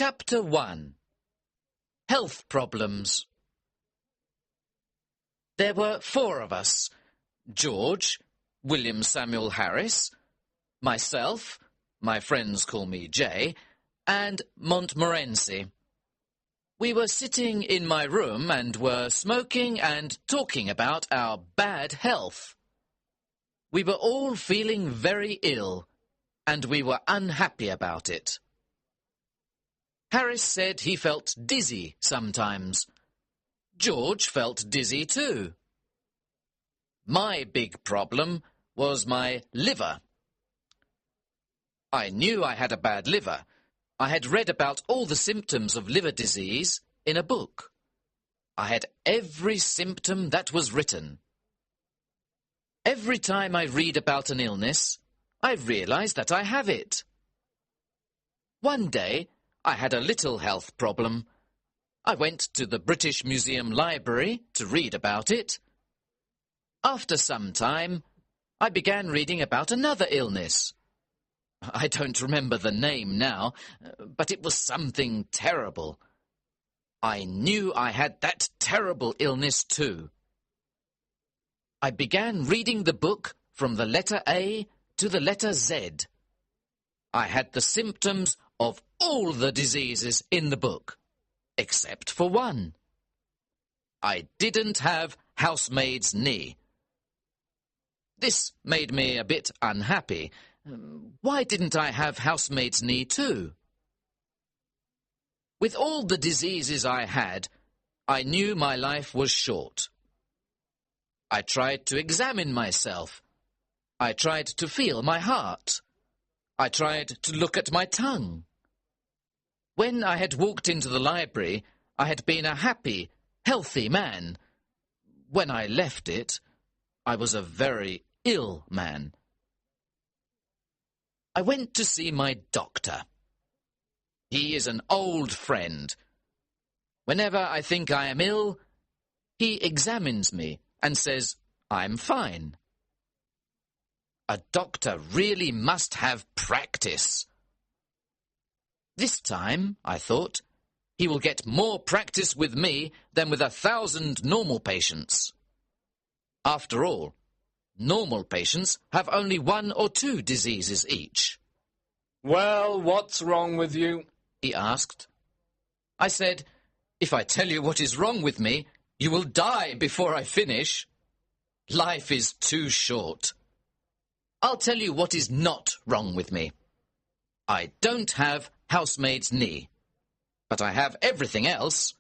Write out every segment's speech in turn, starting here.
Chapter 1. Health Problems. There were 4 of us: George, William Samuel Harris, myself, my friends call me Jay, and Montmorency. We were sitting in my room and were smoking and talking about our bad health. We were all feeling very ill, and we were unhappy about it. Harris said he felt dizzy sometimes. George felt dizzy too. My big problem was my liver. I knew I had a bad liver. I had read about all the symptoms of liver disease in a book. I had every symptom that was written. Every time I read about an illness, I realize that I have it. One day, I had a little health problem. I went to the British Museum Library to read about it. After some time, I began reading about another illness. I don't remember the name now, but it was something terrible. I knew I had that terrible illness too. I began reading the book from the letter A to the letter Z. I had the symptoms of all the diseases in the book, except for one. I didn't have housemaid's knee. This made me a bit unhappy. Why didn't I have housemaid's knee too? With all the diseases I had, I knew my life was short. I tried to examine myself. I tried to feel my heart. I tried to look at my tongue. When I had walked into the library, I had been a happy, healthy man. When I left it, I was a very ill man. I went to see my doctor. He is an old friend. Whenever I think I am ill, he examines me and says I'm fine. A doctor really must have practice. This time, I thought, he will get more practice with me than with 1,000 normal patients. After all, normal patients have only 1 or 2 diseases each. "Well, what's wrong with you?" he asked. I said, "If I tell you what is wrong with me, you will die before I finish. Life is too short. I'll tell you what is not wrong with me. I don't have housemaid's knee, but I have everything else."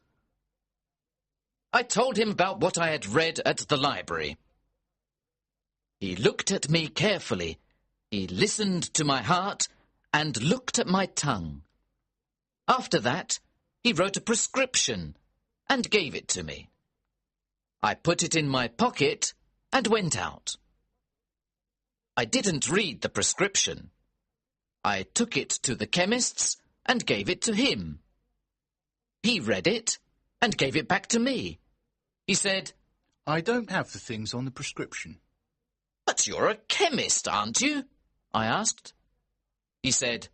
I told him about what I had read at the library. He looked at me carefully. He listened to my heart and looked at my tongue. After that, he wrote a prescription and gave it to me. I put it in my pocket and went out. I didn't read the prescription. I took it to the chemist's and gave it to him. He read it and gave it back to me. He said, "I don't have the things on the prescription." "But you're a chemist, aren't you?" I asked. He said,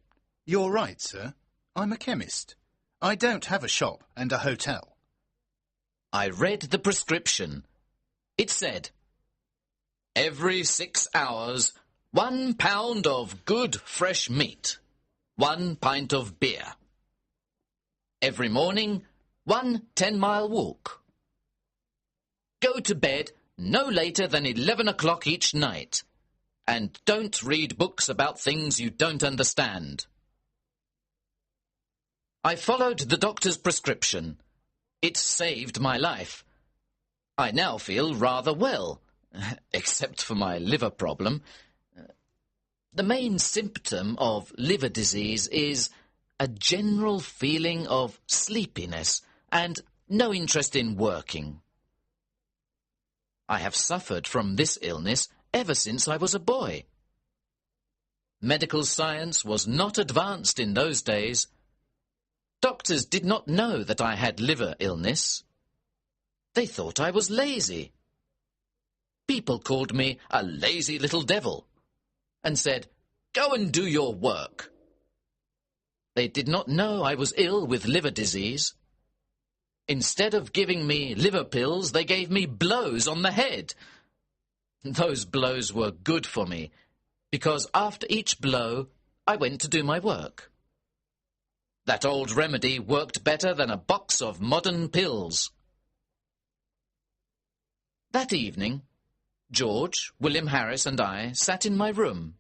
"You're right, sir. I'm a chemist. I don't have a shop and a hotel." I read the prescription. It said, "Every 6 hours, 1 pound of good fresh meat, 1 pint of beer. Every morning, 1 10-mile walk. Go to bed no later than 11 o'clock each night, and don't read books about things you don't understand." I followed the doctor's prescription. It saved my life. I now feel rather well, except for my liver problem. The main symptom of liver disease is a general feeling of sleepiness and no interest in working. I have suffered from this illness ever since I was a boy. Medical science was not advanced in those days. Doctors did not know that I had liver illness. They thought I was lazy. People called me a lazy little devil and said, "Go and do your work." They did not know I was ill with liver disease. Instead of giving me liver pills, they gave me blows on the head. Those blows were good for me, because after each blow, I went to do my work. That old remedy worked better than a box of modern pills. That evening, George, William Harris and I sat in my room.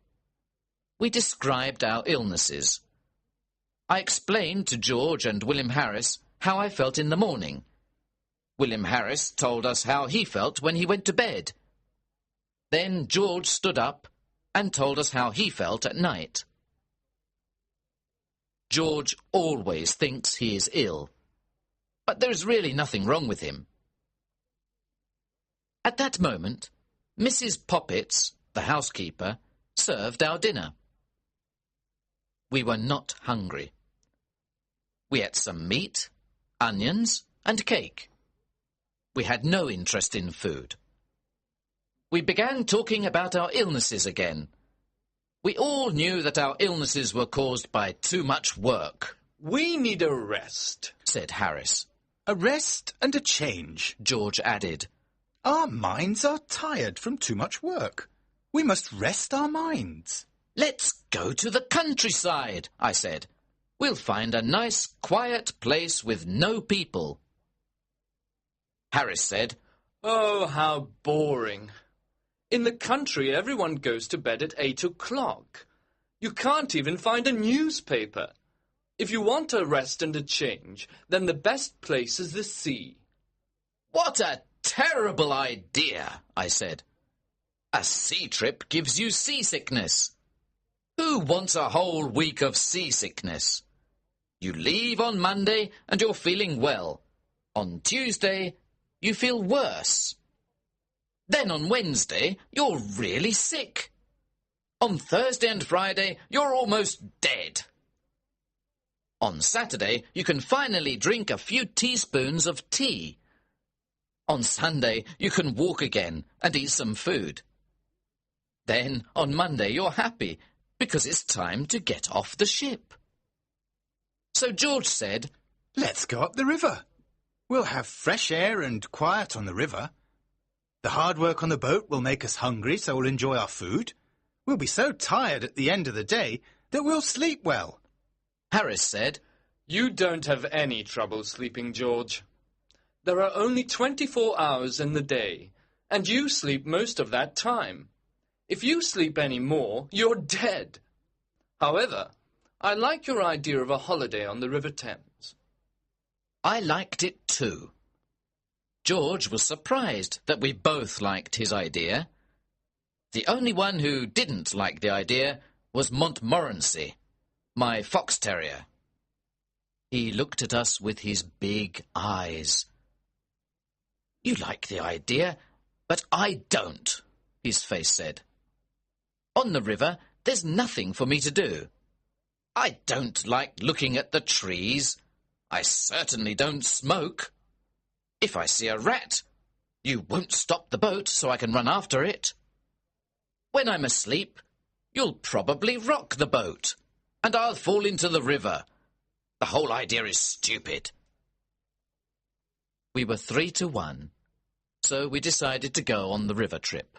We described our illnesses. I explained to George and William Harris how I felt in the morning. William Harris told us how he felt when he went to bed. Then George stood up and told us how he felt at night. George always thinks he is ill, but there is really nothing wrong with him. At that moment, Mrs. Poppets, the housekeeper, served our dinner. We were not hungry. We ate some meat, onions, and cake. We had no interest in food. We began talking about our illnesses again. We all knew that our illnesses were caused by too much work. We need a rest, said Harris. A rest and a change, George added. Our minds are tired from too much work. We must rest our minds. Let's go to the countryside, I said. We'll find a nice, quiet place with no people. Harris said, Oh, how boring. In the country, everyone goes to bed at 8 o'clock. You can't even find a newspaper. If you want a rest and a change, then the best place is the sea. What a terrible idea, I said. A sea trip gives you seasickness. Who wants a whole week of seasickness? You leave on Monday and you're feeling well. On Tuesday, you feel worse. Then on Wednesday, you're really sick. On Thursday and Friday, you're almost dead. On Saturday, you can finally drink a few teaspoons of tea. On Sunday, you can walk again and eat some food. Then, on Monday, you're happy because it's time to get off the ship. So George said, Let's go up the river. We'll have fresh air and quiet on the river. The hard work on the boat will make us hungry, so we'll enjoy our food. We'll be so tired at the end of the day that we'll sleep well. Harris said, You don't have any trouble sleeping, George. There are only 24 hours in the day, and you sleep most of that time. If you sleep any more, you're dead. However, I like your idea of a holiday on the River Thames. I liked it too. George was surprised that we both liked his idea. The only one who didn't like the idea was Montmorency, my fox terrier. He looked at us with his big eyes. You like the idea, but I don't, his face said. On the river, there's nothing for me to do. I don't like looking at the trees. I certainly don't smoke. If I see a rat, you won't stop the boat so I can run after it. When I'm asleep, you'll probably rock the boat, and I'll fall into the river. The whole idea is stupid. We were 3-1, so we decided to go on the river trip.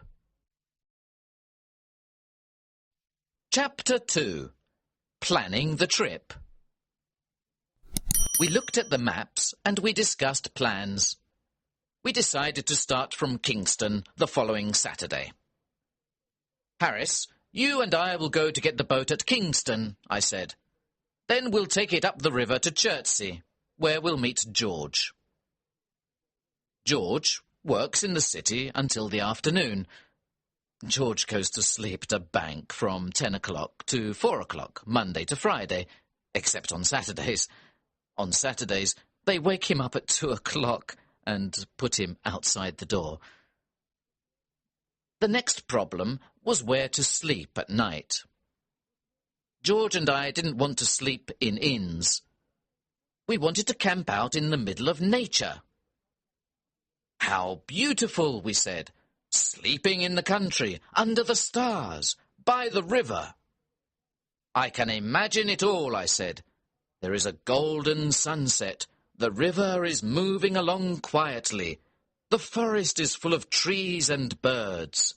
Chapter 2. Planning the trip. We looked at the maps and we discussed plans. We decided to start from Kingston the following Saturday. Harris, you and I will go to get the boat at Kingston, I said. Then we'll take it up the river to Chertsey, where we'll meet George. George works in the city until the afternoon. George goes to sleep at a bank from 10 o'clock to 4 o'clock, Monday to Friday, except on Saturdays. On Saturdays, they wake him up at 2 o'clock and put him outside the door. The next problem was where to sleep at night. George and I didn't want to sleep in inns. We wanted to camp out in the middle of nature. How beautiful, we said, sleeping in the country, under the stars, by the river. I can imagine it all, I said. There is a golden sunset. The river is moving along quietly. The forest is full of trees and birds.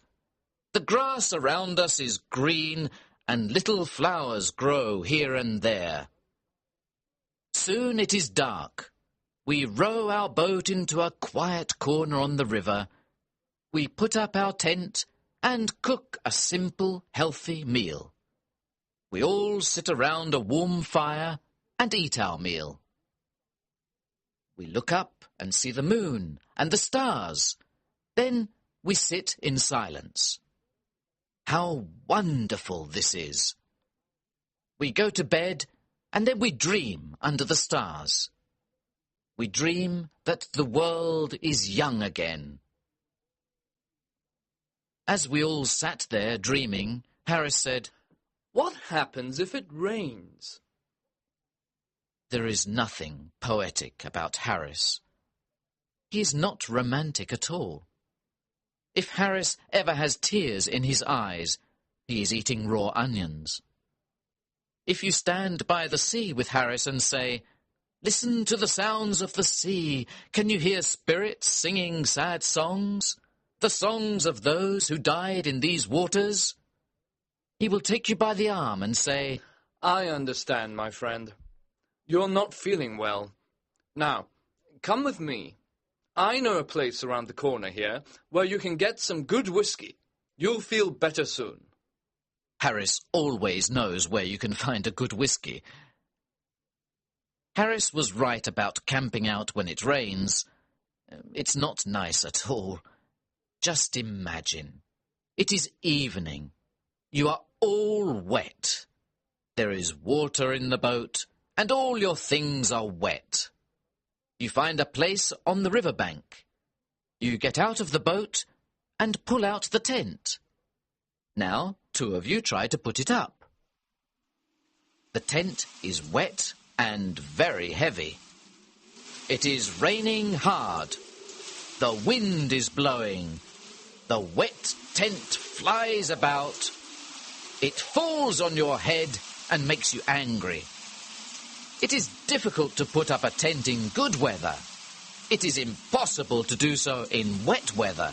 The grass around us is green, and little flowers grow here and there. Soon it is dark. We row our boat into a quiet corner on the river. We put up our tent and cook a simple, healthy meal. We all sit around a warm fire and eat our meal. We look up and see the moon and the stars. Then we sit in silence. How wonderful this is! We go to bed and then we dream under the stars. We dream that the world is young again. As we all sat there dreaming, Harris said, "What happens if it rains?" There is nothing poetic about Harris. He is not romantic at all. If Harris ever has tears in his eyes, he is eating raw onions. If you stand by the sea with Harris and say, "Listen to the sounds of the sea. Can you hear spirits singing sad songs? The songs of those who died in these waters?" He will take you by the arm and say, "I understand, my friend. You're not feeling well. Now, come with me. I know a place around the corner here where you can get some good whiskey. You'll feel better soon." Harris always knows where you can find a good whiskey. Harris was right about camping out when it rains. It's not nice at all. Just imagine. It is evening. You are all wet. There is water in the boat, and all your things are wet. You find a place on the riverbank. You get out of the boat and pull out the tent. Now, 2 of you try to put it up. The tent is wet and very heavy. It is raining hard. The wind is blowing. The wet tent flies about. It falls on your head and makes you angry. It is difficult to put up a tent in good weather. It is impossible to do so in wet weather.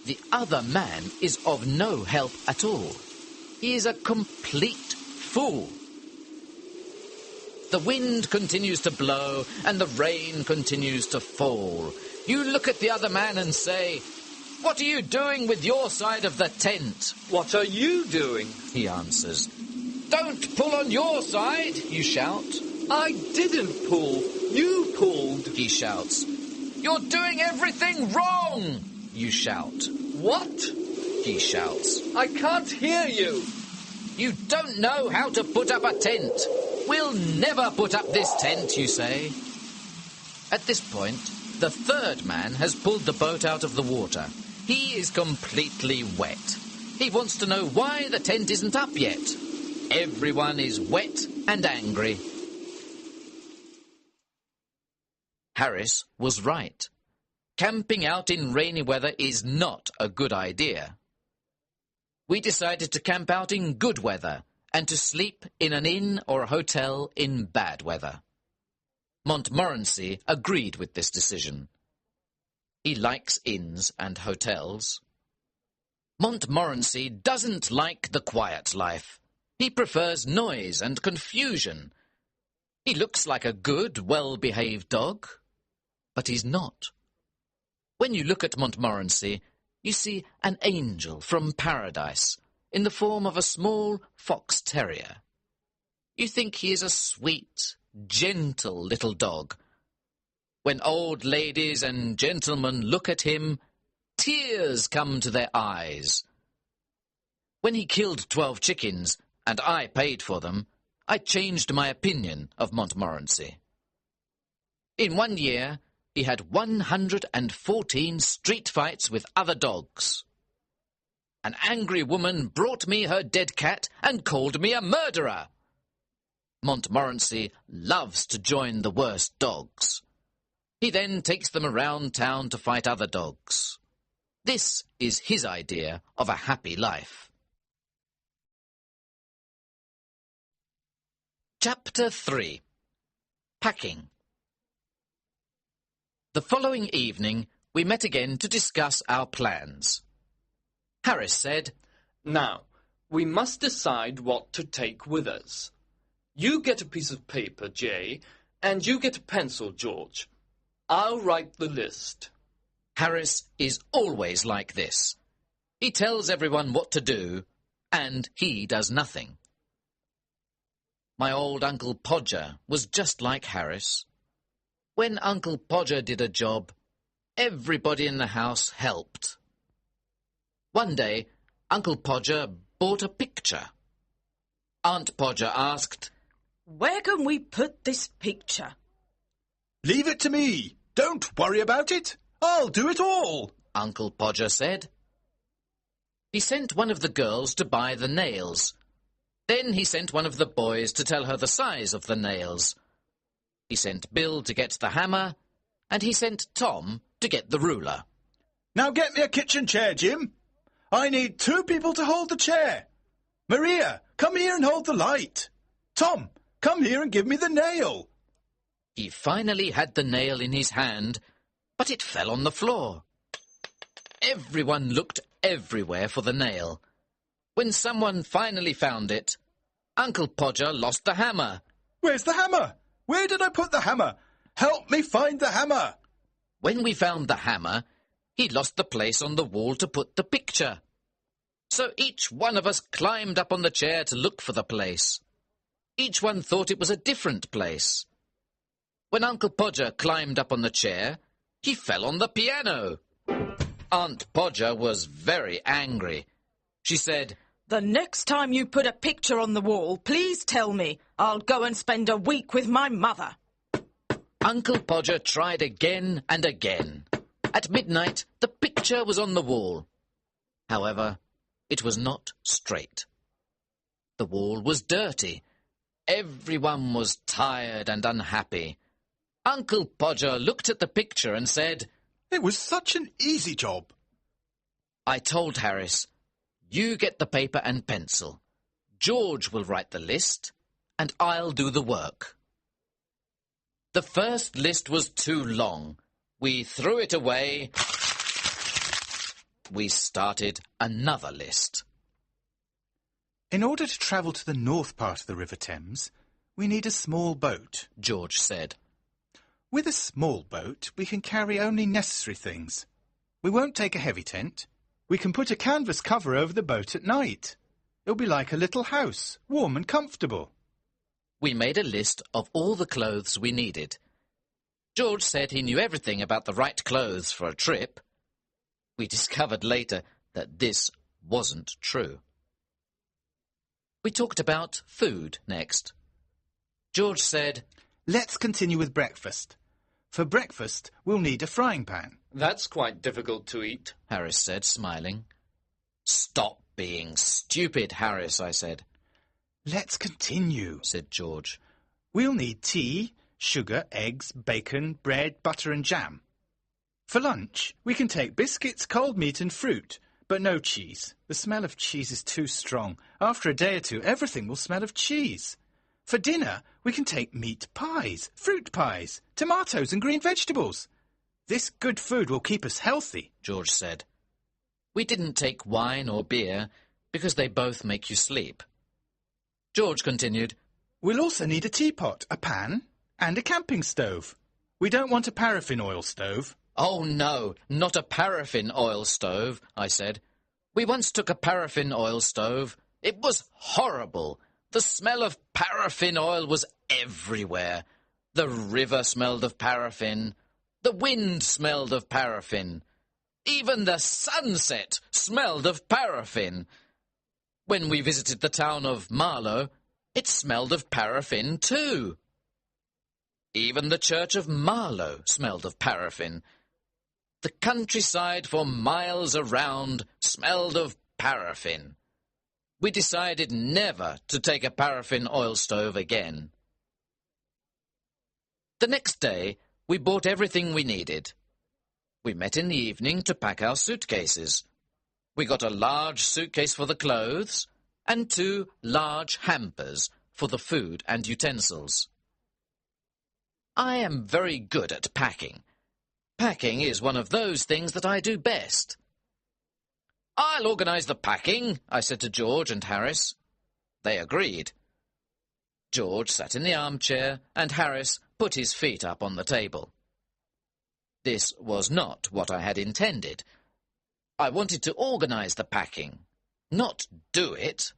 The other man is of no help at all. He is a complete fool. The wind continues to blow and the rain continues to fall. You look at the other man and say, "What are you doing with your side of the tent?" "What are you doing?" he answers. "Don't pull on your side," you shout. "I didn't pull. You pulled," he shouts. "You're doing everything wrong," you shout. "What?" he shouts. "I can't hear you." "You don't know how to put up a tent. We'll never put up this tent," you say. At this point, the third man has pulled the boat out of the water. He is completely wet. He wants to know why the tent isn't up yet. Everyone is wet and angry. Harris was right. Camping out in rainy weather is not a good idea. We decided to camp out in good weather and to sleep in an inn or a hotel in bad weather. Montmorency agreed with this decision. He likes inns and hotels. Montmorency doesn't like the quiet life. He prefers noise and confusion. He looks like a good, well-behaved dog, but he's not. When you look at Montmorency, you see an angel from paradise in the form of a small fox terrier. You think he is a sweet, gentle little dog. When old ladies and gentlemen look at him, tears come to their eyes. When he killed 12 chickens, and I paid for them, I changed my opinion of Montmorency. In 1 year, he had 114 street fights with other dogs. An angry woman brought me her dead cat and called me a murderer. Montmorency loves to join the worst dogs. He then takes them around town to fight other dogs. This is his idea of a happy life. Chapter 3. Packing. The following evening, we met again to discuss our plans. Harris said, Now, we must decide what to take with us. You get a piece of paper, Jay, and you get a pencil, George. I'll write the list. Harris is always like this. He tells everyone what to do, and he does nothing. My old Uncle Podger was just like Harris. When Uncle Podger did a job, everybody in the house helped. One day, Uncle Podger bought a picture. Aunt Podger asked, "Where can we put this picture?" Leave it to me. Don't worry about it. I'll do it all, Uncle Podger said. He sent one of the girls to buy the nails. Then he sent one of the boys to tell her the size of the nails. He sent Bill to get the hammer, and he sent Tom to get the ruler. Now get me a kitchen chair, Jim. I need 2 people to hold the chair. Maria, come here and hold the light. Tom, come here and give me the nail. He finally had the nail in his hand, but it fell on the floor. Everyone looked everywhere for the nail. When someone finally found it, Uncle Podger lost the hammer. Where's the hammer? Where did I put the hammer? Help me find the hammer. When we found the hammer, he lost the place on the wall to put the picture. So each one of us climbed up on the chair to look for the place. Each one thought it was a different place. When Uncle Podger climbed up on the chair, he fell on the piano. Aunt Podger was very angry. She said, "The next time you put a picture on the wall, please tell me. I'll go and spend a week with my mother." Uncle Podger tried again and again. At midnight, the picture was on the wall. However, it was not straight. The wall was dirty. Everyone was tired and unhappy. Uncle Podger looked at the picture and said, It was such an easy job. I told Harris, "You get the paper and pencil. George will write the list, and I'll do the work." The first list was too long. We threw it away. We started another list. In order to travel to the north part of the River Thames, we need a small boat, George said. With a small boat, we can carry only necessary things. We won't take a heavy tent. We can put a canvas cover over the boat at night. It'll be like a little house, warm and comfortable. We made a list of all the clothes we needed. George said he knew everything about the right clothes for a trip. We discovered later that this wasn't true. We talked about food next. George said, Let's continue with breakfast. For breakfast, we'll need a frying pan. That's quite difficult to eat, Harris said, smiling. Stop being stupid, Harris, I said. Let's continue, said George. We'll need tea, sugar, eggs, bacon, bread, butter and jam. For lunch, we can take biscuits, cold meat and fruit, but no cheese. The smell of cheese is too strong. After a day or 2, everything will smell of cheese. For dinner, we can take meat pies, fruit pies, tomatoes and green vegetables. This good food will keep us healthy, George said. We didn't take wine or beer because they both make you sleep. George continued, We'll also need a teapot, a pan and a camping stove. We don't want a paraffin oil stove. Oh, no, not a paraffin oil stove, I said. We once took a paraffin oil stove. It was horrible. The smell of paraffin oil was everywhere. The river smelled of paraffin. The wind smelled of paraffin. Even the sunset smelled of paraffin. When we visited the town of Marlow, it smelled of paraffin too. Even the church of Marlow smelled of paraffin. The countryside for miles around smelled of paraffin. We decided never to take a paraffin oil stove again. The next day, we bought everything we needed. We met in the evening to pack our suitcases. We got a large suitcase for the clothes and 2 large hampers for the food and utensils. I am very good at packing. Packing is one of those things that I do best. "I'll organise the packing," I said to George and Harris. They agreed. George sat in the armchair and Harris put his feet up on the table. This was not what I had intended. I wanted to organise the packing, not do it.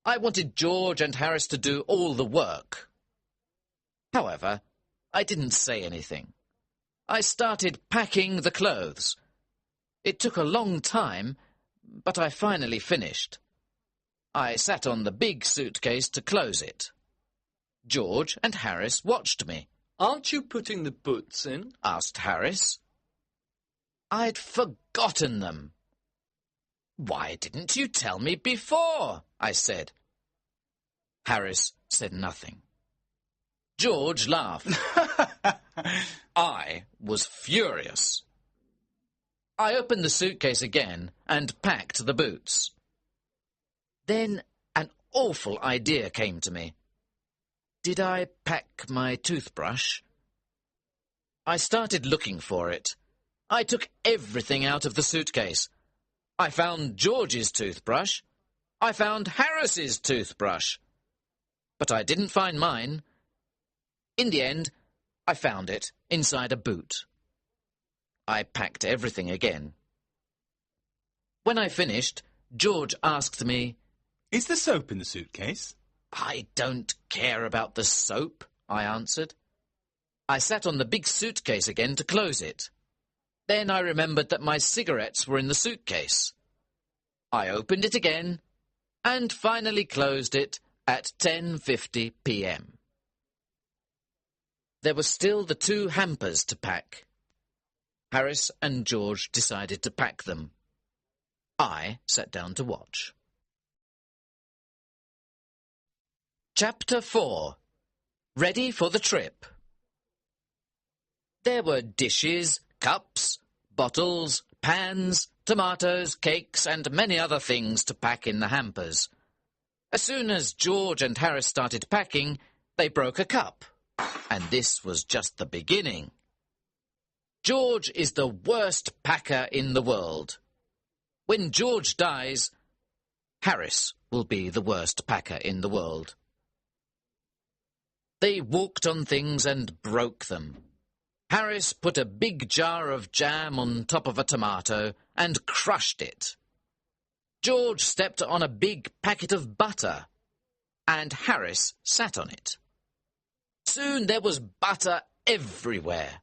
I wanted George and Harris to do all the work. However, I didn't say anything. I started packing the clothes. It took a long time, but I finally finished. I sat on the big suitcase to close it. George and Harris watched me. "Aren't you putting the boots in?" asked Harris. I'd forgotten them. "Why didn't you tell me before?" I said. Harris said nothing. George laughed. I was furious. I opened the suitcase again and packed the boots. Then an awful idea came to me. Did I pack my toothbrush? I started looking for it. I took everything out of the suitcase. I found George's toothbrush. I found Harris's toothbrush. But I didn't find mine. In the end, I found it inside a boot. I packed everything again. When I finished, George asked me, "Is the soap in the suitcase?" "I don't care about the soap," I answered. I sat on the big suitcase again to close it. Then I remembered that my cigarettes were in the suitcase. I opened it again and finally closed it at 10:50 p.m. There were still the 2 hampers to pack. Harris and George decided to pack them. I sat down to watch. Chapter 4. Ready for the trip. There were dishes, cups, bottles, pans, tomatoes, cakes, and many other things to pack in the hampers. As soon as George and Harris started packing, they broke a cup. And this was just the beginning. George is the worst packer in the world. When George dies, Harris will be the worst packer in the world. They walked on things and broke them. Harris put a big jar of jam on top of a tomato and crushed it. George stepped on a big packet of butter, and Harris sat on it. Soon there was butter everywhere.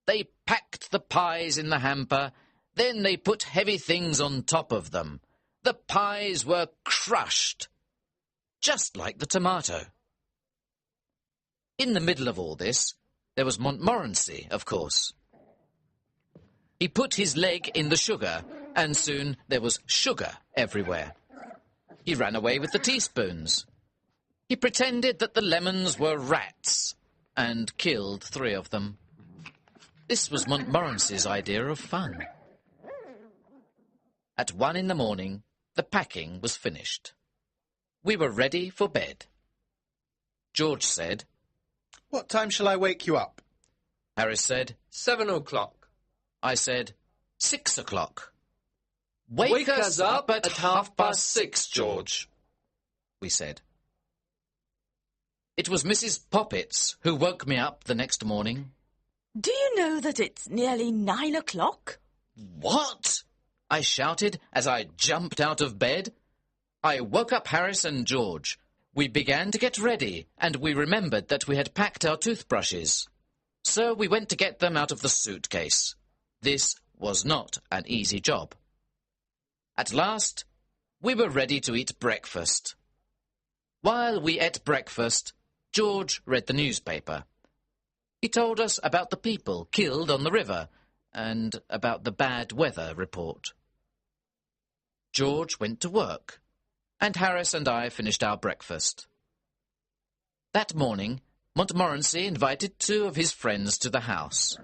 They packed the pies in the hamper, then they put heavy things on top of them. The pies were crushed, just like the tomato. In the middle of all this, there was Montmorency, of course. He put his leg in the sugar, and soon there was sugar everywhere. He ran away with the teaspoons. He pretended that the lemons were rats, and killed 3 of them. This was Montmorency's idea of fun. At 1 in the morning, the packing was finished. We were ready for bed. George said, "What time shall I wake you up?" Harris said, 7 o'clock. I said, 6 o'clock. Wake us up at 6:30, George, we said. It was Mrs. Poppets who woke me up the next morning. Do you know that it's nearly 9 o'clock? What? I shouted as I jumped out of bed. I woke up Harris and George. We began to get ready, and we remembered that we had packed our toothbrushes. So we went to get them out of the suitcase. This was not an easy job. At last, we were ready to eat breakfast. While we ate breakfast, George read the newspaper. He told us about the people killed on the river and about the bad weather report. George went to work, and Harris and I finished our breakfast. That morning, Montmorency invited 2 of his friends to the house.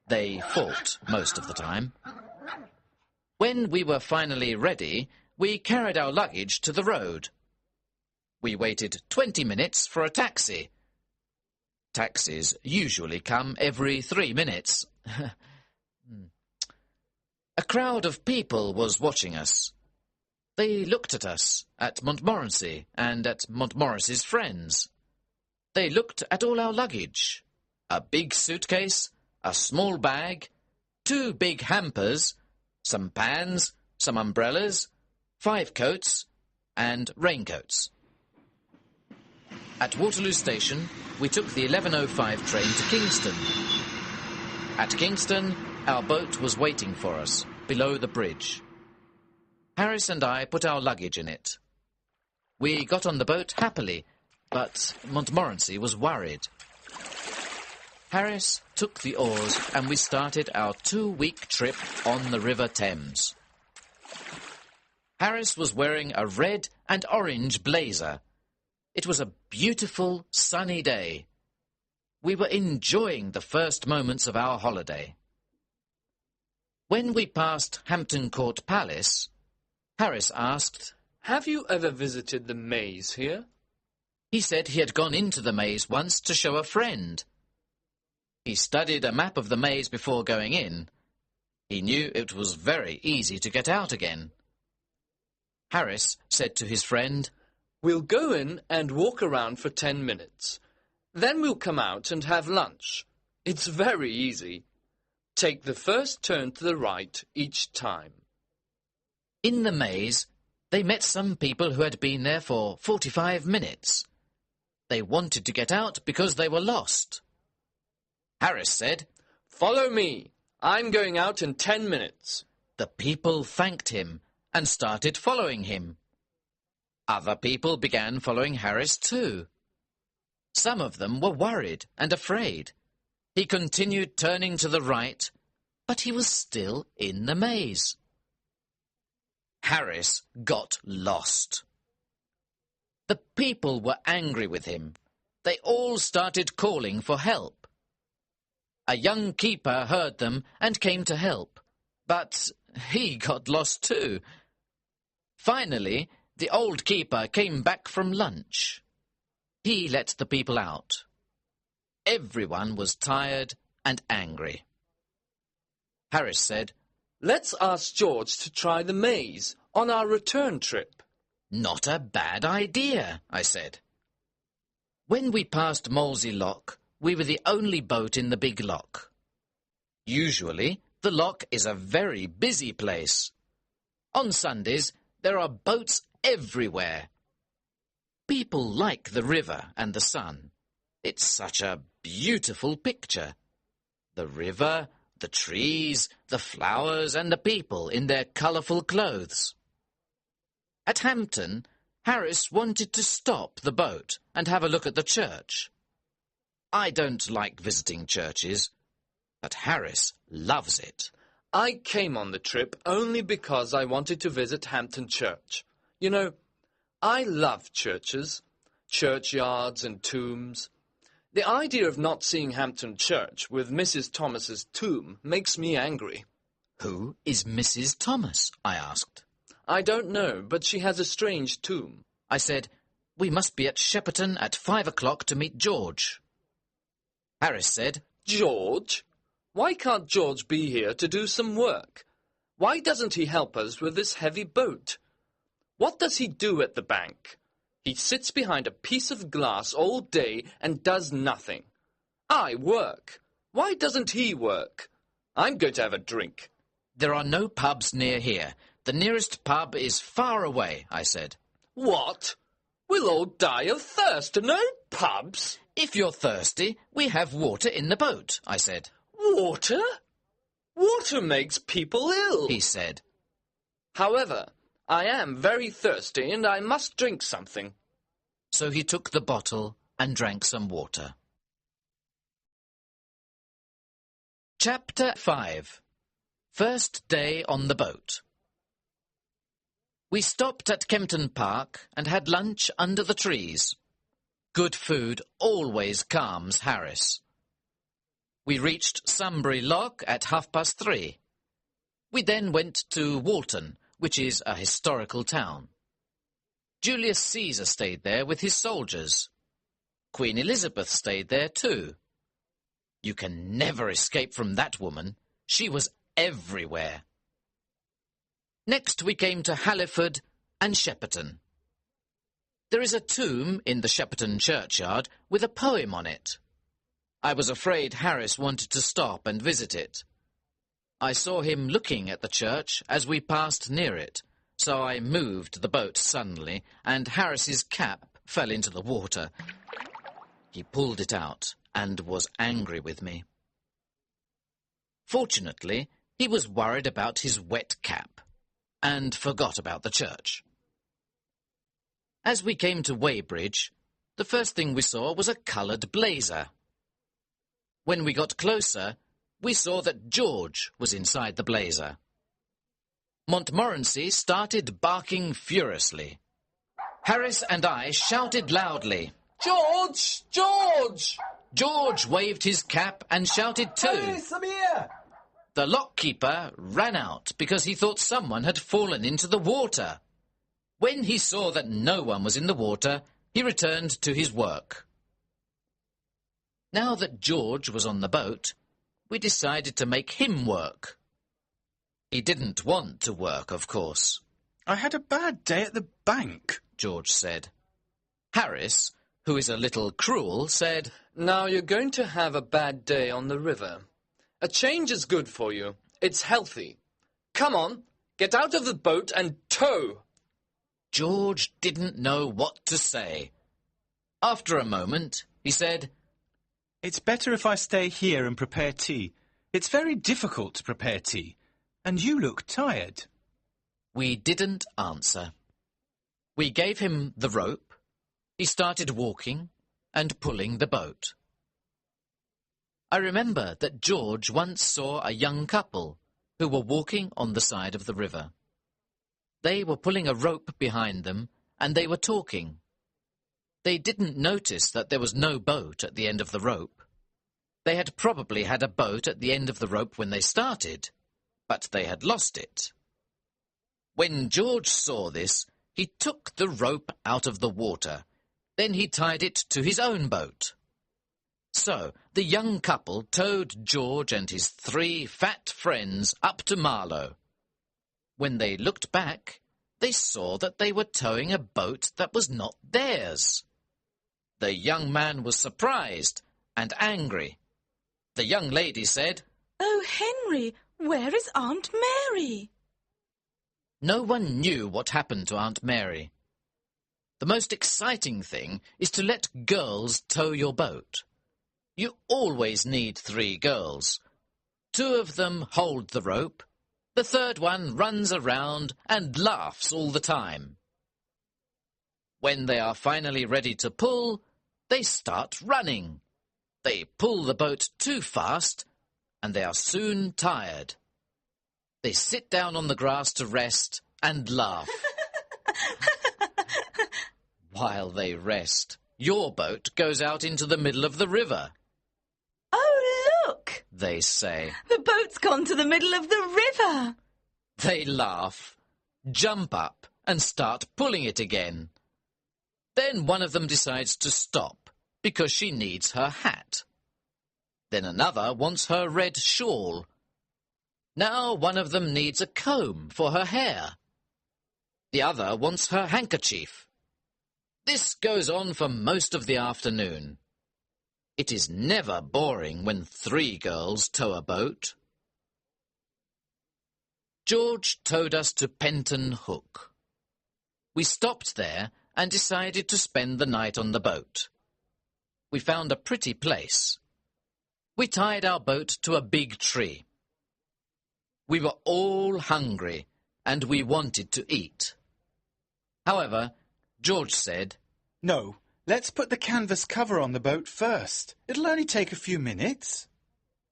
They fought most of the time. When we were finally ready, we carried our luggage to the road. We waited 20 minutes for a taxi. Taxis usually come every 3 minutes. A crowd of people was watching us. They looked at us, at Montmorency, and at Montmorency's friends. They looked at all our luggage. A big suitcase, a small bag, 2 big hampers, some pans, some umbrellas, 5 coats, and raincoats. At Waterloo station, we took the 11:05 train to Kingston. At Kingston, our boat was waiting for us, below the bridge. Harris and I put our luggage in it. We got on the boat happily, but Montmorency was worried. Harris took the oars and we started our 2-week trip on the River Thames. Harris was wearing a red and orange blazer. It was a beautiful, sunny day. We were enjoying the first moments of our holiday. When we passed Hampton Court Palace, Harris asked, "Have you ever visited the maze here?" He said he had gone into the maze once to show a friend. He studied a map of the maze before going in. He knew it was very easy to get out again. Harris said to his friend, "We'll go in and walk around for 10 minutes. Then we'll come out and have lunch. It's very easy. Take the first turn to the right each time." In the maze, they met some people who had been there for 45 minutes. They wanted to get out because they were lost. Harris said, "Follow me. I'm going out in 10 minutes. The people thanked him and started following him. Other people began following Harris too. Some of them were worried and afraid. He continued turning to the right, but he was still in the maze. Harris got lost. The people were angry with him. They all started calling for help. A young keeper heard them and came to help, but he got lost too. Finally, the old keeper came back from lunch. He let the people out. Everyone was tired and angry. Harris said, "Let's ask George to try the maze on our return trip." "Not a bad idea," I said. When we passed Molesey Lock, we were the only boat in the big lock. Usually, the lock is a very busy place. On Sundays, there are boats everywhere. People like the river and the sun. It's such a beautiful picture. The river, the trees, the flowers and the people in their colourful clothes. At Hampton, Harris wanted to stop the boat and have a look at the church. I don't like visiting churches, but Harris loves it. I came on the trip only because I wanted to visit Hampton Church. You know, I love churches, churchyards and tombs. The idea of not seeing Hampton Church with Mrs. Thomas's tomb makes me angry. "Who is Mrs. Thomas?" I asked. "I don't know, but she has a strange tomb." I said, "We must be at Shepperton at 5 o'clock to meet George." Harris said, "George? Why can't George be here to do some work? Why doesn't he help us with this heavy boat? What does he do at the bank? He sits behind a piece of glass all day and does nothing. I work. Why doesn't he work? I'm going to have a drink." "There are no pubs near here. The nearest pub is far away," I said. "What? We'll all die of thirst. No pubs?" "If you're thirsty, we have water in the boat," I said. "Water? Water makes people ill," he said. "However, I am very thirsty and I must drink something." So he took the bottle and drank some water. Chapter 5. First day on the boat. We stopped at Kempton Park and had lunch under the trees. Good food always calms Harris. We reached Sunbury Lock at 3:30. We then went to Walton, which is a historical town. Julius Caesar stayed there with his soldiers. Queen Elizabeth stayed there too. You can never escape from that woman. She was everywhere. Next we came to Halliford and Shepperton. There is a tomb in the Shepperton churchyard with a poem on it. I was afraid Harris wanted to stop and visit it. I saw him looking at the church as we passed near it, so I moved the boat suddenly, and Harris's cap fell into the water. He pulled it out and was angry with me. Fortunately, he was worried about his wet cap and forgot about the church. As we came to Weybridge, the first thing we saw was a coloured blazer. When we got closer, we saw that George was inside the blazer. Montmorency started barking furiously. Harris and I shouted loudly, George! George! George waved his cap and shouted too. Hey, some here! The lockkeeper ran out because he thought someone had fallen into the water. When he saw that no one was in the water, he returned to his work. Now that George was on the boat, we decided to make him work. He didn't want to work, of course. I had a bad day at the bank, George said. Harris, who is a little cruel, said, Now you're going to have a bad day on the river. A change is good for you. It's healthy. Come on, get out of the boat and tow. George didn't know what to say. After a moment, he said, It's better if I stay here and prepare tea. It's very difficult to prepare tea, and you look tired. We didn't answer. We gave him the rope. He started walking and pulling the boat. I remember that George once saw a young couple who were walking on the side of the river. They were pulling a rope behind them, and they were talking. They didn't notice that there was no boat at the end of the rope. They had probably had a boat at the end of the rope when they started, but they had lost it. When George saw this, he took the rope out of the water. Then he tied it to his own boat. So the young couple towed George and his 3 fat friends up to Marlow. When they looked back, they saw that they were towing a boat that was not theirs. The young man was surprised and angry. The young lady said, Oh, Henry, where is Aunt Mary? No one knew what happened to Aunt Mary. The most exciting thing is to let girls tow your boat. You always need 3 girls. 2 of them hold the rope. The third one runs around and laughs all the time. When they are finally ready to pull, they start running. They pull the boat too fast, and they are soon tired. They sit down on the grass to rest and laugh. While they rest, your boat goes out into the middle of the river. Oh, look! They say. The boat's gone to the middle of the river. They laugh, jump up, and start pulling it again. Then one of them decides to stop because she needs her hat. Then another wants her red shawl. Now one of them needs a comb for her hair. The other wants her handkerchief. This goes on for most of the afternoon. It is never boring when 3 girls tow a boat. George towed us to Penton Hook. We stopped there and decided to spend the night on the boat. We found a pretty place. We tied our boat to a big tree. We were all hungry and we wanted to eat. However, George said, No, let's put the canvas cover on the boat first. It'll only take a few minutes.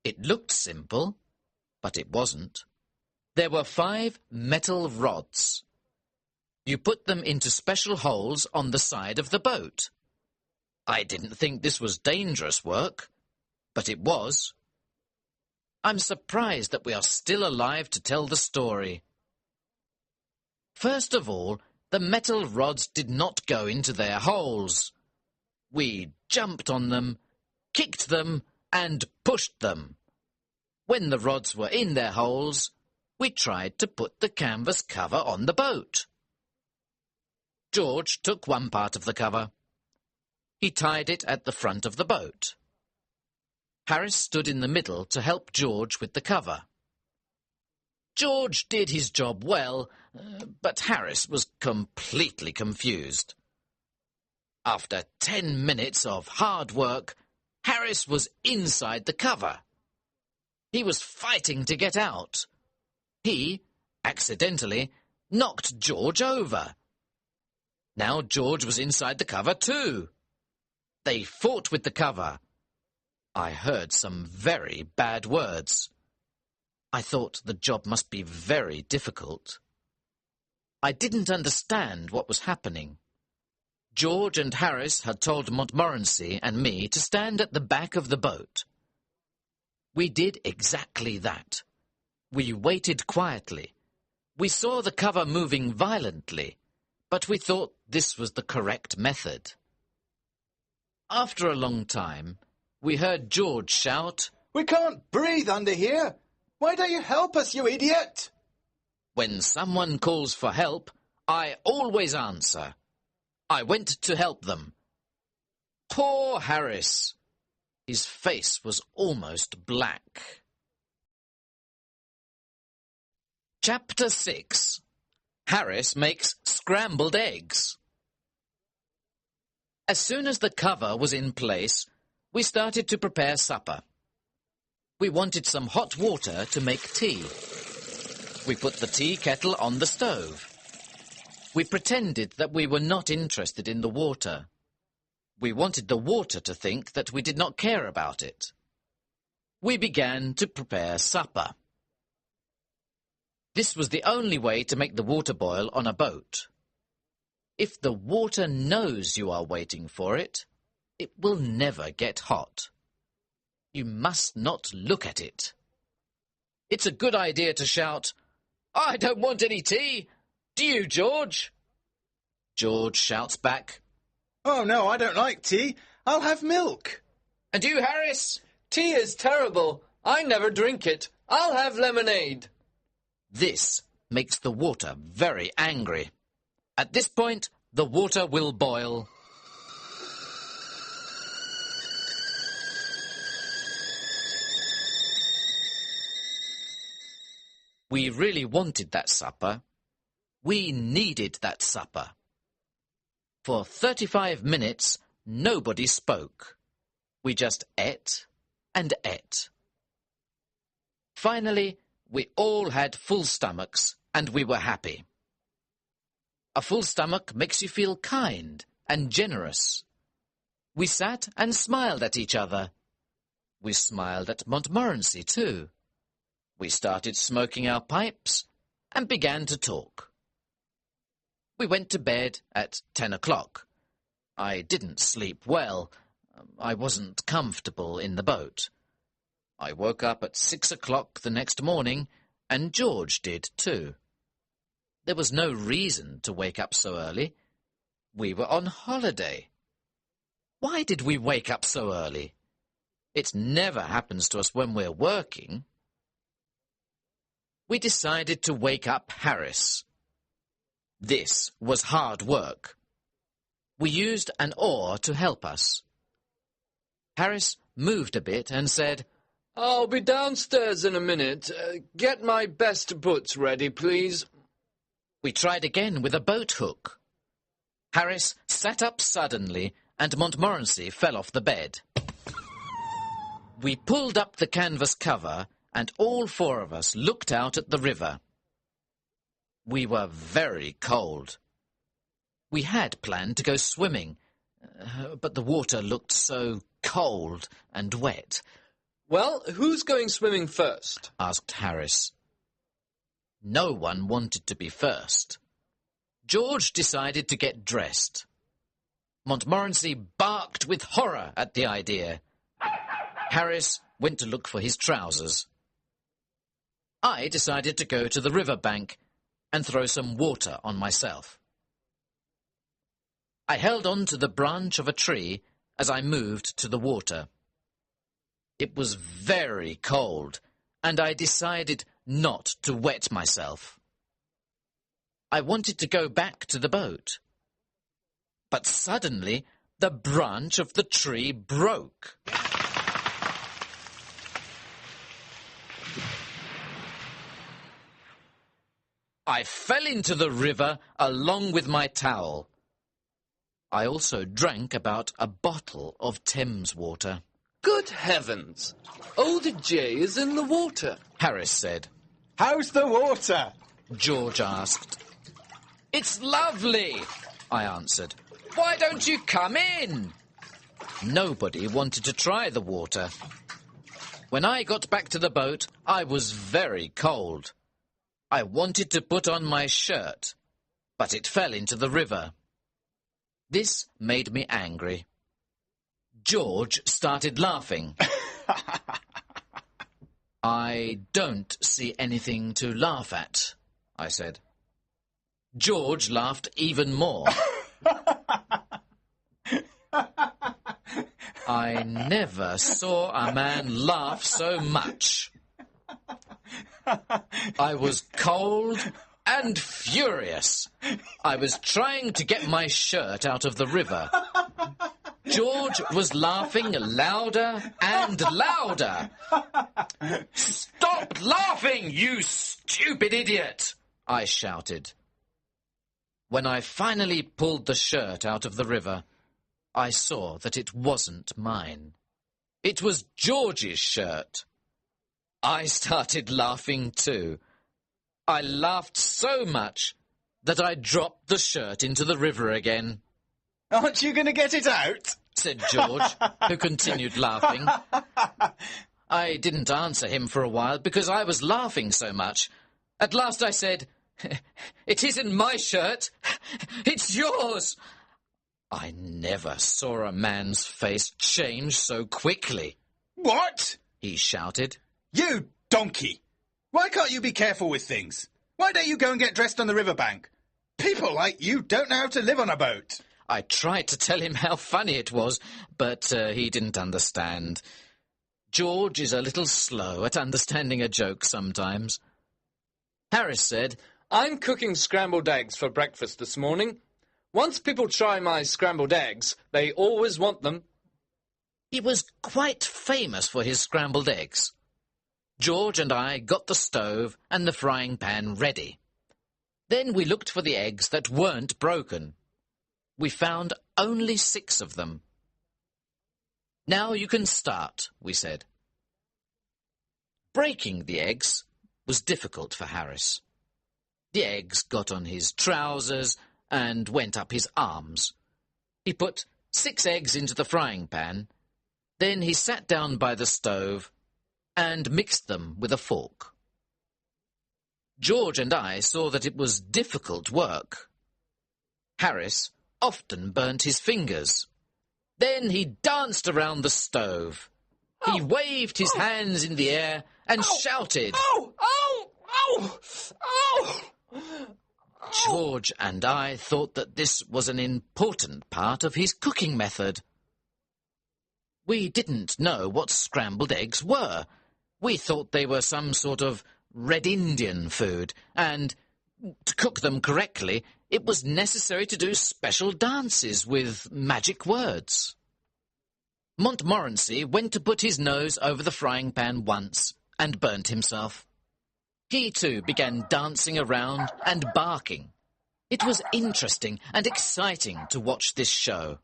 It looked simple, but it wasn't. There were 5 metal rods. You put them into special holes on the side of the boat. I didn't think this was dangerous work, but it was. I'm surprised that we are still alive to tell the story. First of all, The metal rods did not go into their holes. We jumped on them, kicked them, and pushed them. When the rods were in their holes, we tried to put the canvas cover on the boat. George took one part of the cover. He tied it at the front of the boat. Harris stood in the middle to help George with the cover. George did his job well, but Harris was completely confused. After 10 minutes of hard work, Harris was inside the cover. He was fighting to get out. He, accidentally, knocked George over. Now George was inside the cover too. They fought with the cover. I heard some very bad words. I thought the job must be very difficult. I didn't understand what was happening. George and Harris had told Montmorency and me to stand at the back of the boat. We did exactly that. We waited quietly. We saw the cover moving violently, but we thought this was the correct method. After a long time, we heard George shout, "We can't breathe under here! Why don't you help us, you idiot?" When someone calls for help, I always answer. I went to help them. Poor Harris! His face was almost black. Chapter 6. Harris makes scrambled eggs. As soon as the cover was in place, we started to prepare supper. We wanted some hot water to make tea. We put the tea kettle on the stove. We pretended that we were not interested in the water. We wanted the water to think that we did not care about it. We began to prepare supper. This was the only way to make the water boil on a boat. If the water knows you are waiting for it, it will never get hot. You must not look at it. It's a good idea to shout, "I don't want any tea. Do you, George?" George shouts back, "Oh no, I don't like tea. I'll have milk." "And you, Harris?" Tea is terrible. I never drink it. I'll have lemonade. This makes the water very angry. At this point, the water will boil. We really wanted that supper. We needed that supper. For 35 minutes, nobody spoke. We just ate and ate. Finally, we all had full stomachs and we were happy. A full stomach makes you feel kind and generous. We sat and smiled at each other. We smiled at Montmorency too. We started smoking our pipes and began to talk. We went to bed at 10 o'clock. I didn't sleep well. I wasn't comfortable in the boat. I woke up at 6 o'clock the next morning, and George did too. There was no reason to wake up so early. We were on holiday. Why did we wake up so early? It never happens to us when we're working. We decided to wake up Harris. This was hard work. We used an oar to help us. Harris moved a bit and said, I'll be downstairs in a minute. Get my best boots ready, please. We tried again with a boat hook. Harris sat up suddenly and Montmorency fell off the bed. We pulled up the canvas cover and all four of us looked out at the river. We were very cold. We had planned to go swimming, but the water looked so cold and wet. Well, who's going swimming first? Asked Harris. No one wanted to be first. George decided to get dressed. Montmorency barked with horror at the idea. Harris went to look for his trousers. I decided to go to the river bank and throw some water on myself. I held on to the branch of a tree as I moved to the water. It was very cold, and I decided not to wet myself. I wanted to go back to the boat. But suddenly, the branch of the tree broke. I fell into the river along with my towel. I also drank about a bottle of Thames water. Good heavens! Old J is in the water, Harris said. How's the water? George asked. It's lovely, I answered. Why don't you come in? Nobody wanted to try the water. When I got back to the boat, I was very cold. I wanted to put on my shirt, but it fell into the river. This made me angry. George started laughing. I don't see anything to laugh at, I said. George laughed even more. I never saw a man laugh so much. I was cold and furious. I was trying to get my shirt out of the river. George was laughing louder and louder. Stop laughing, you stupid idiot! I shouted. When I finally pulled the shirt out of the river, I saw that it wasn't mine. It was George's shirt. I started laughing too. I laughed so much that I dropped the shirt into the river again. Aren't you going to get it out? Said George, who continued laughing. I didn't answer him for a while because I was laughing so much. At last I said, It isn't my shirt. It's yours. I never saw a man's face change so quickly. What? He shouted. You donkey! Why can't you be careful with things? Why don't you go and get dressed on the riverbank? People like you don't know how to live on a boat. I tried to tell him how funny it was, but he didn't understand. George is a little slow at understanding a joke sometimes. Harris said, I'm cooking scrambled eggs for breakfast this morning. Once people try my scrambled eggs, they always want them. He was quite famous for his scrambled eggs. George and I got the stove and the frying pan ready. Then we looked for the eggs that weren't broken. We found only 6 of them. Now you can start, we said. Breaking the eggs was difficult for Harris. The eggs got on his trousers and went up his arms. He put 6 eggs into the frying pan. Then he sat down by the stove and mixed them with a fork. George and I saw that it was difficult work. Harris often burnt his fingers. Then he danced around the stove. He waved his hands in the air and shouted. George and I thought that this was an important part of his cooking method. We didn't know what scrambled eggs were. We thought they were some sort of Red Indian food, and to cook them correctly, it was necessary to do special dances with magic words. Montmorency went to put his nose over the frying pan once and burnt himself. He too began dancing around and barking. It was interesting and exciting to watch this show.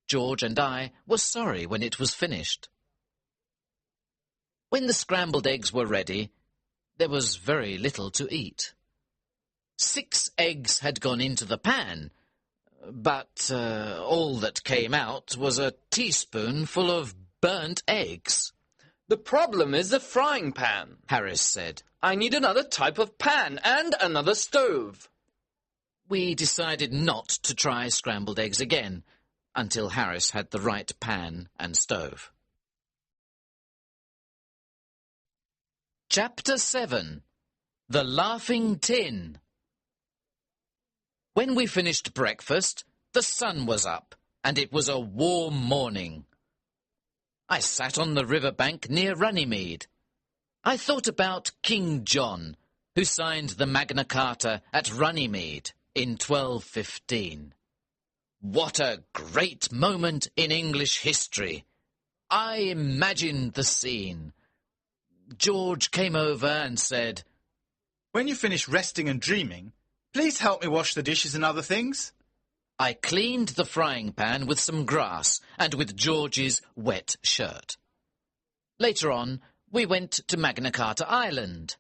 George and I were sorry when it was finished. When the scrambled eggs were ready, there was very little to eat. 6 eggs had gone into the pan, but all that came out was a teaspoonful of burnt eggs. The problem is the frying pan, Harris said. I need another type of pan and another stove. We decided not to try scrambled eggs again until Harris had the right pan and stove. Chapter 7. The Laughing Tin. When we finished breakfast, The sun was up, and it was a warm morning. I sat on the river bank near Runnymede. I thought about King John, who signed the Magna Carta at Runnymede in 1215. What a great moment in English history! I imagined the scene. George came over and said, "When you finish resting and dreaming, please help me wash the dishes and other things." I cleaned the frying pan with some grass and with George's wet shirt. Later on, we went to Magna Carta Island.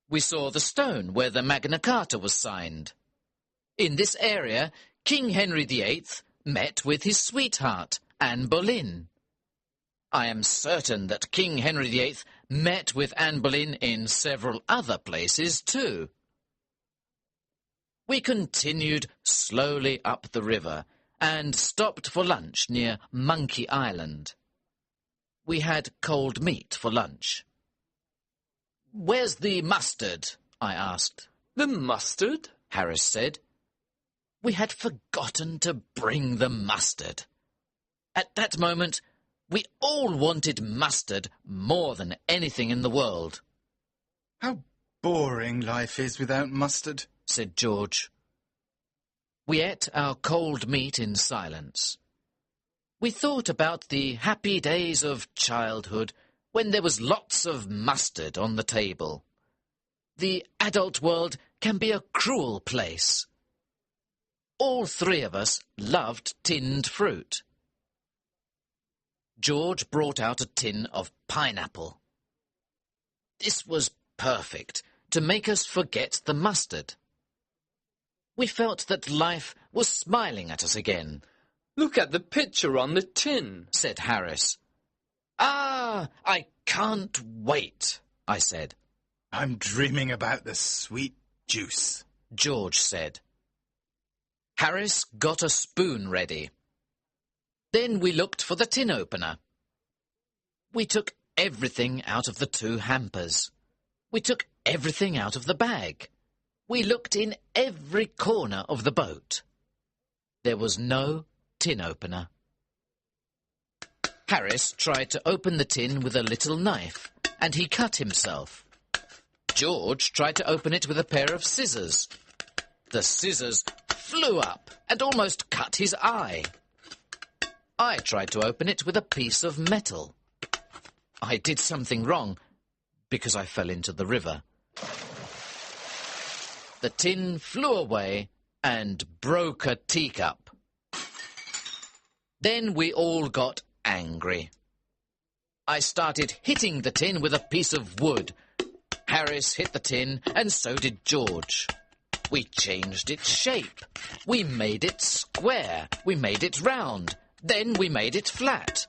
We saw the stone where the Magna Carta was signed. In this area, King Henry VIII met with his sweetheart, Anne Boleyn. I am certain that King Henry VIII met with Anne Boleyn in several other places too. We continued slowly up the river and stopped for lunch near Monkey Island. We had cold meat for lunch. "Where's the mustard?" I asked. The mustard? Harris said. We had forgotten to bring the mustard. At that moment, we all wanted mustard more than anything in the world. "How boring life is without mustard," said George. We ate our cold meat in silence. We thought about the happy days of childhood when there was lots of mustard on the table. The adult world can be a cruel place. All three of us loved tinned fruit. George brought out a tin of pineapple. This was perfect to make us forget the mustard. We felt that life was smiling at us again. Look at the picture on the tin, said Harris. "Ah, I can't wait," I said. "I'm dreaming about the sweet juice," George said. Harris got a spoon ready. Then we looked for the tin opener. We took everything out of the two hampers. We took everything out of the bag. We looked in every corner of the boat. There was no tin opener. Harris tried to open the tin with a little knife, and he cut himself. George tried to open it with a pair of scissors. The scissors flew up and almost cut his eye. I tried to open it with a piece of metal. I did something wrong because I fell into the river. The tin flew away and broke a teacup. Then we all got angry. I started hitting the tin with a piece of wood. Harris hit the tin, and so did George. We changed its shape. We made it square. We made it round. Then we made it flat.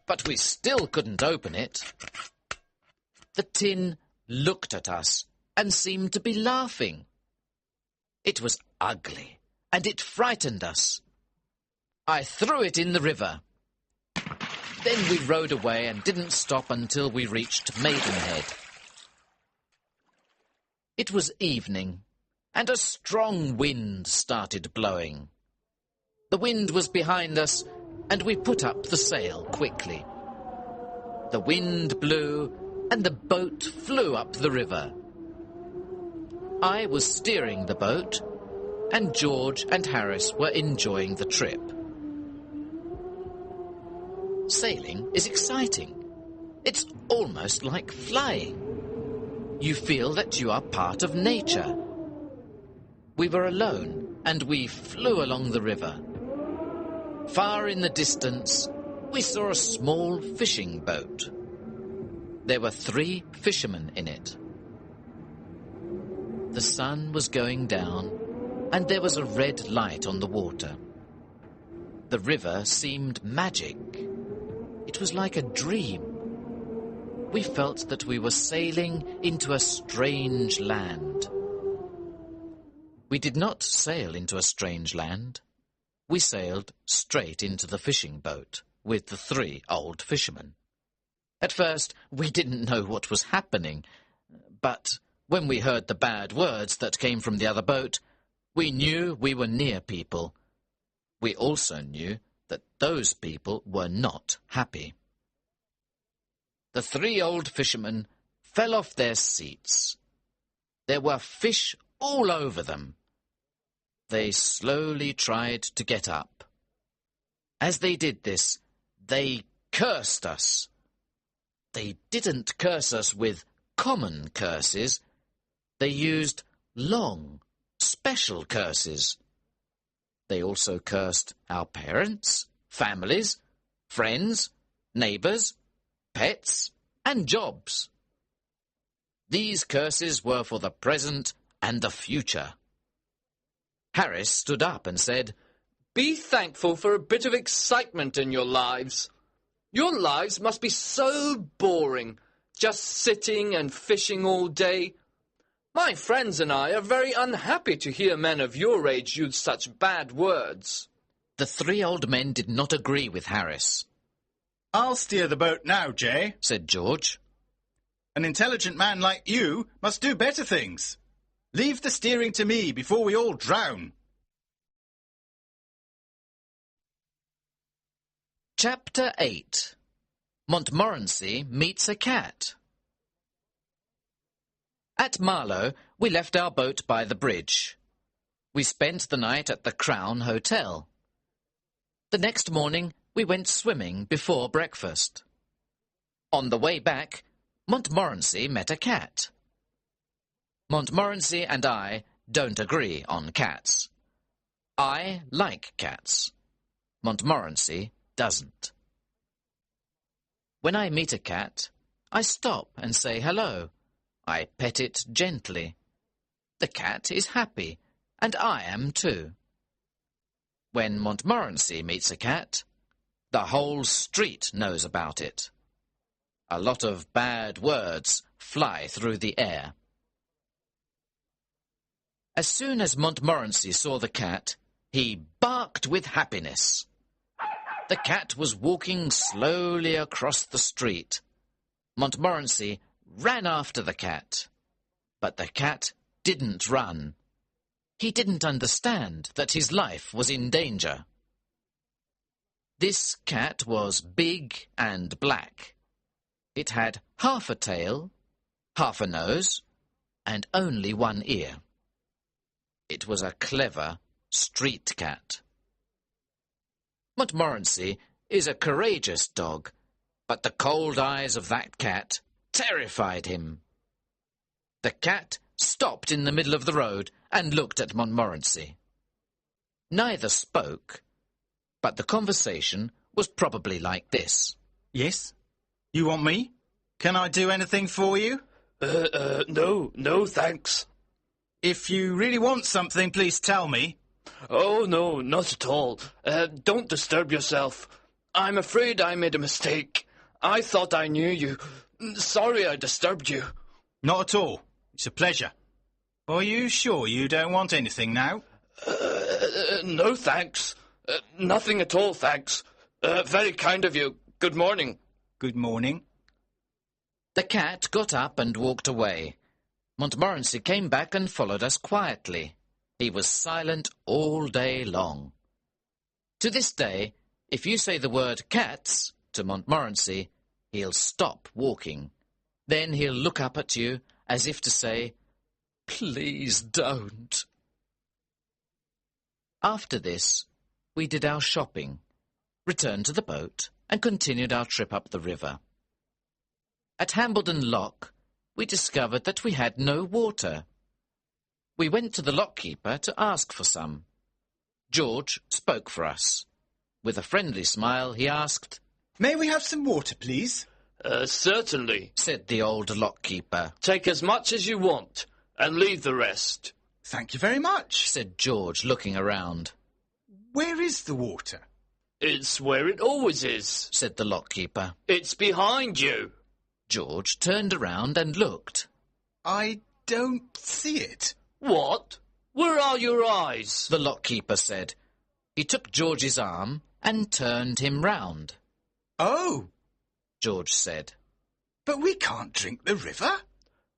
But we still couldn't open it. The tin looked at us and seemed to be laughing. It was ugly, and it frightened us. I threw it in the river. Then we rowed away and didn't stop until we reached Maidenhead. It was evening, and a strong wind started blowing. The wind was behind us, and we put up the sail quickly. The wind blew, and the boat flew up the river. I was steering the boat, and George and Harris were enjoying the trip. Sailing is exciting. It's almost like flying. You feel that you are part of nature. We were alone, and we flew along the river. Far in the distance, we saw a small fishing boat. There were 3 fishermen in it. The sun was going down, and there was a red light on the water. The river seemed magic. It was like a dream. We felt that we were sailing into a strange land. We did not sail into a strange land. We sailed straight into the fishing boat with the 3 old fishermen. At first, we didn't know what was happening, but when we heard the bad words that came from the other boat, we knew we were near people. We also knew that those people were not happy. The 3 old fishermen fell off their seats. There were fish all over them. They slowly tried to get up. As they did this, they cursed us. They didn't curse us with common curses. They used long, special curses. They also cursed our parents, families, friends, neighbours, pets, and jobs. These curses were for the present and the future. Harris stood up and said, Be thankful for a bit of excitement in your lives. Your lives must be so boring, just sitting and fishing all day. My friends and I are very unhappy to hear men of your age use such bad words. The 3 old men did not agree with Harris. I'll steer the boat now, Jay, said George. An intelligent man like you must do better things. Leave the steering to me before we all drown. Chapter 8. Montmorency meets a cat. At Marlow, we left our boat by the bridge. We spent the night at the Crown Hotel. The next morning, we went swimming before breakfast. On the way back, Montmorency met a cat. Montmorency and I don't agree on cats. I like cats. Montmorency doesn't. When I meet a cat, I stop and say hello. I pet it gently. The cat is happy, and I am too. When Montmorency meets a cat, the whole street knows about it. A lot of bad words fly through the air. As soon as Montmorency saw the cat, he barked with happiness. The cat was walking slowly across the street. Montmorency ran after the cat. But the cat didn't run. He didn't understand that his life was in danger. This cat was big and black. It had half a tail, half a nose, and only 1 ear. It was a clever street cat. Montmorency is a courageous dog, but the cold eyes of that cat terrified him. The cat stopped in the middle of the road and looked at Montmorency. Neither spoke, but the conversation was probably like this. Yes? You want me? Can I do anything for you? No, thanks. If you really want something, please tell me. Oh, no, not at all. Don't disturb yourself. I'm afraid I made a mistake. I thought I knew you. Sorry I disturbed you. Not at all. It's a pleasure. Are you sure you don't want anything now? No, thanks. Nothing at all, thanks. Very kind of you. Good morning. Good morning. The cat got up and walked away. Montmorency came back and followed us quietly. He was silent all day long. To this day, if you say the word cats to Montmorency, he'll stop walking. Then he'll look up at you as if to say, "Please don't." After this, we did our shopping, returned to the boat, and continued our trip up the river. At Hambledon Lock, we discovered that we had no water. We went to the lockkeeper to ask for some. George spoke for us. With a friendly smile, he asked, "May we have some water, please?" Certainly, said the old lockkeeper. Take as much as you want, and leave the rest. Thank you very much, said George, looking around. Where is the water? It's where it always is, said the lockkeeper. It's behind you. George turned around and looked. I don't see it. What? Where are your eyes? The lockkeeper said. He took George's arm and turned him round. Oh, George said. But we can't drink the river.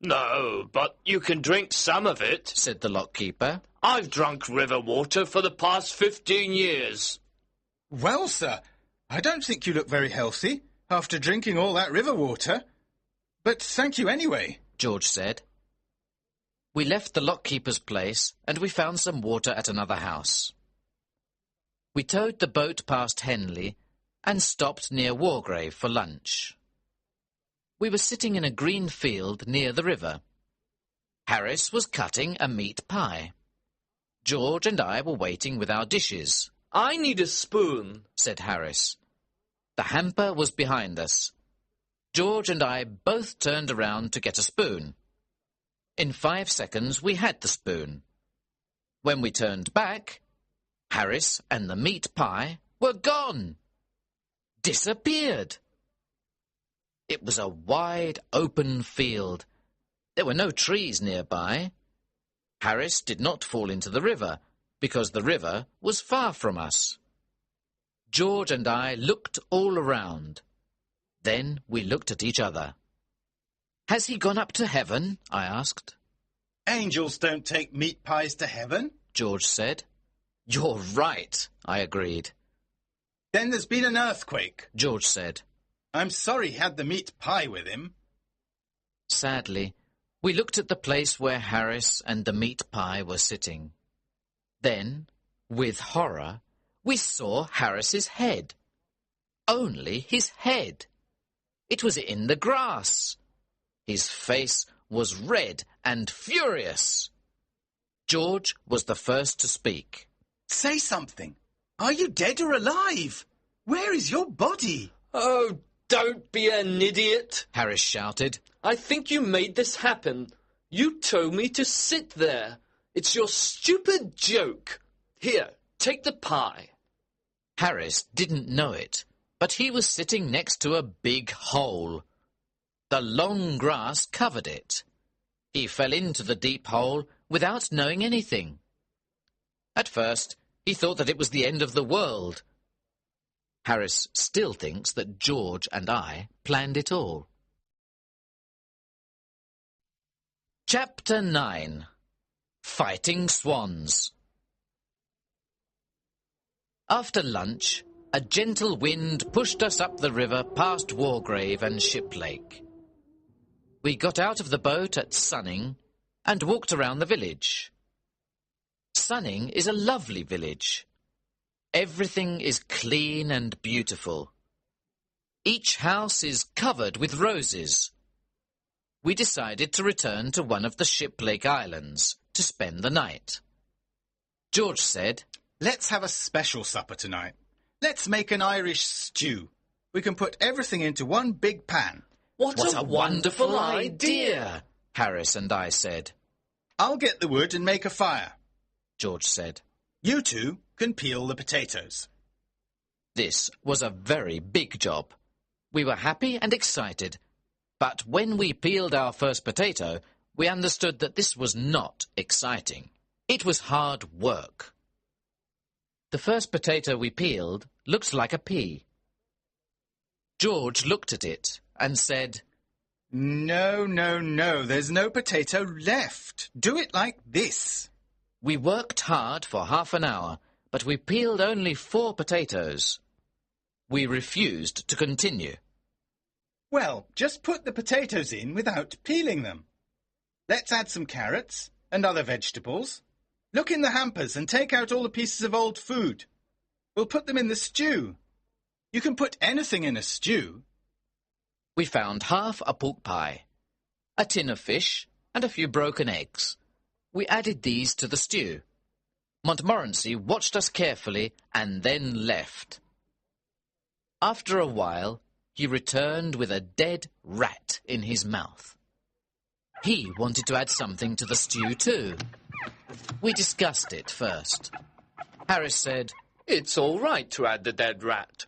No, but you can drink some of it, said the lockkeeper. I've drunk river water for the past 15 years. Well, sir, I don't think you look very healthy after drinking all that river water. But thank you anyway, George said. We left the lockkeeper's place and we found some water at another house. We towed the boat past Henley and stopped near Wargrave for lunch. We were sitting in a green field near the river. Harris was cutting a meat pie. George and I were waiting with our dishes. I need a spoon, said Harris. The hamper was behind us. George and I both turned around to get a spoon. In 5 seconds we had the spoon. When we turned back, Harris and the meat pie were gone. Disappeared. It was a wide, open field. There were no trees nearby. Harris did not fall into the river, because the river was far from us. George and I looked all around. Then we looked at each other. "Has he gone up to heaven?" I asked. Angels don't take meat pies to heaven, George said. "You're right," I agreed. Then there's been an earthquake, George said. I'm sorry he had the meat pie with him. Sadly, we looked at the place where Harris and the meat pie were sitting. Then, with horror, we saw Harris's head. Only his head. It was in the grass. His face was red and furious. George was the first to speak. Say something. Are you dead or alive? Where is your body? Oh, don't be an idiot, Harris shouted. I think you made this happen. You told me to sit there. It's your stupid joke. Here, take the pie. Harris didn't know it, but he was sitting next to a big hole. The long grass covered it. He fell into the deep hole without knowing anything. At first, he thought that it was the end of the world. Harris still thinks that George and I planned it all. Chapter 9. Fighting Swans. After lunch, a gentle wind pushed us up the river past Wargrave and Shiplake. We got out of the boat at Sunning and walked around the village. Sunning is a lovely village. Everything is clean and beautiful. Each house is covered with roses. We decided to return to one of the Shiplake Islands to spend the night. George said, Let's have a special supper tonight. Let's make an Irish stew. We can put everything into one big pan. What a wonderful idea, Harris and I said. I'll get the wood and make a fire, George said. You two can peel the potatoes. This was a very big job. We were happy and excited, but when we peeled our first potato, we understood that this was not exciting. It was hard work. The first potato we peeled looked like a pea. George looked at it and said, No, there's no potato left. Do it like this. We worked hard for half an hour, but we peeled only 4 potatoes. We refused to continue. Well, just put the potatoes in without peeling them. Let's add some carrots and other vegetables. Look in the hampers and take out all the pieces of old food. We'll put them in the stew. You can put anything in a stew. We found half a pork pie, a tin of fish, and a few broken eggs. We added these to the stew. Montmorency watched us carefully and then left. After a while, he returned with a dead rat in his mouth. He wanted to add something to the stew too. We discussed it first. Harris said, It's all right to add the dead rat.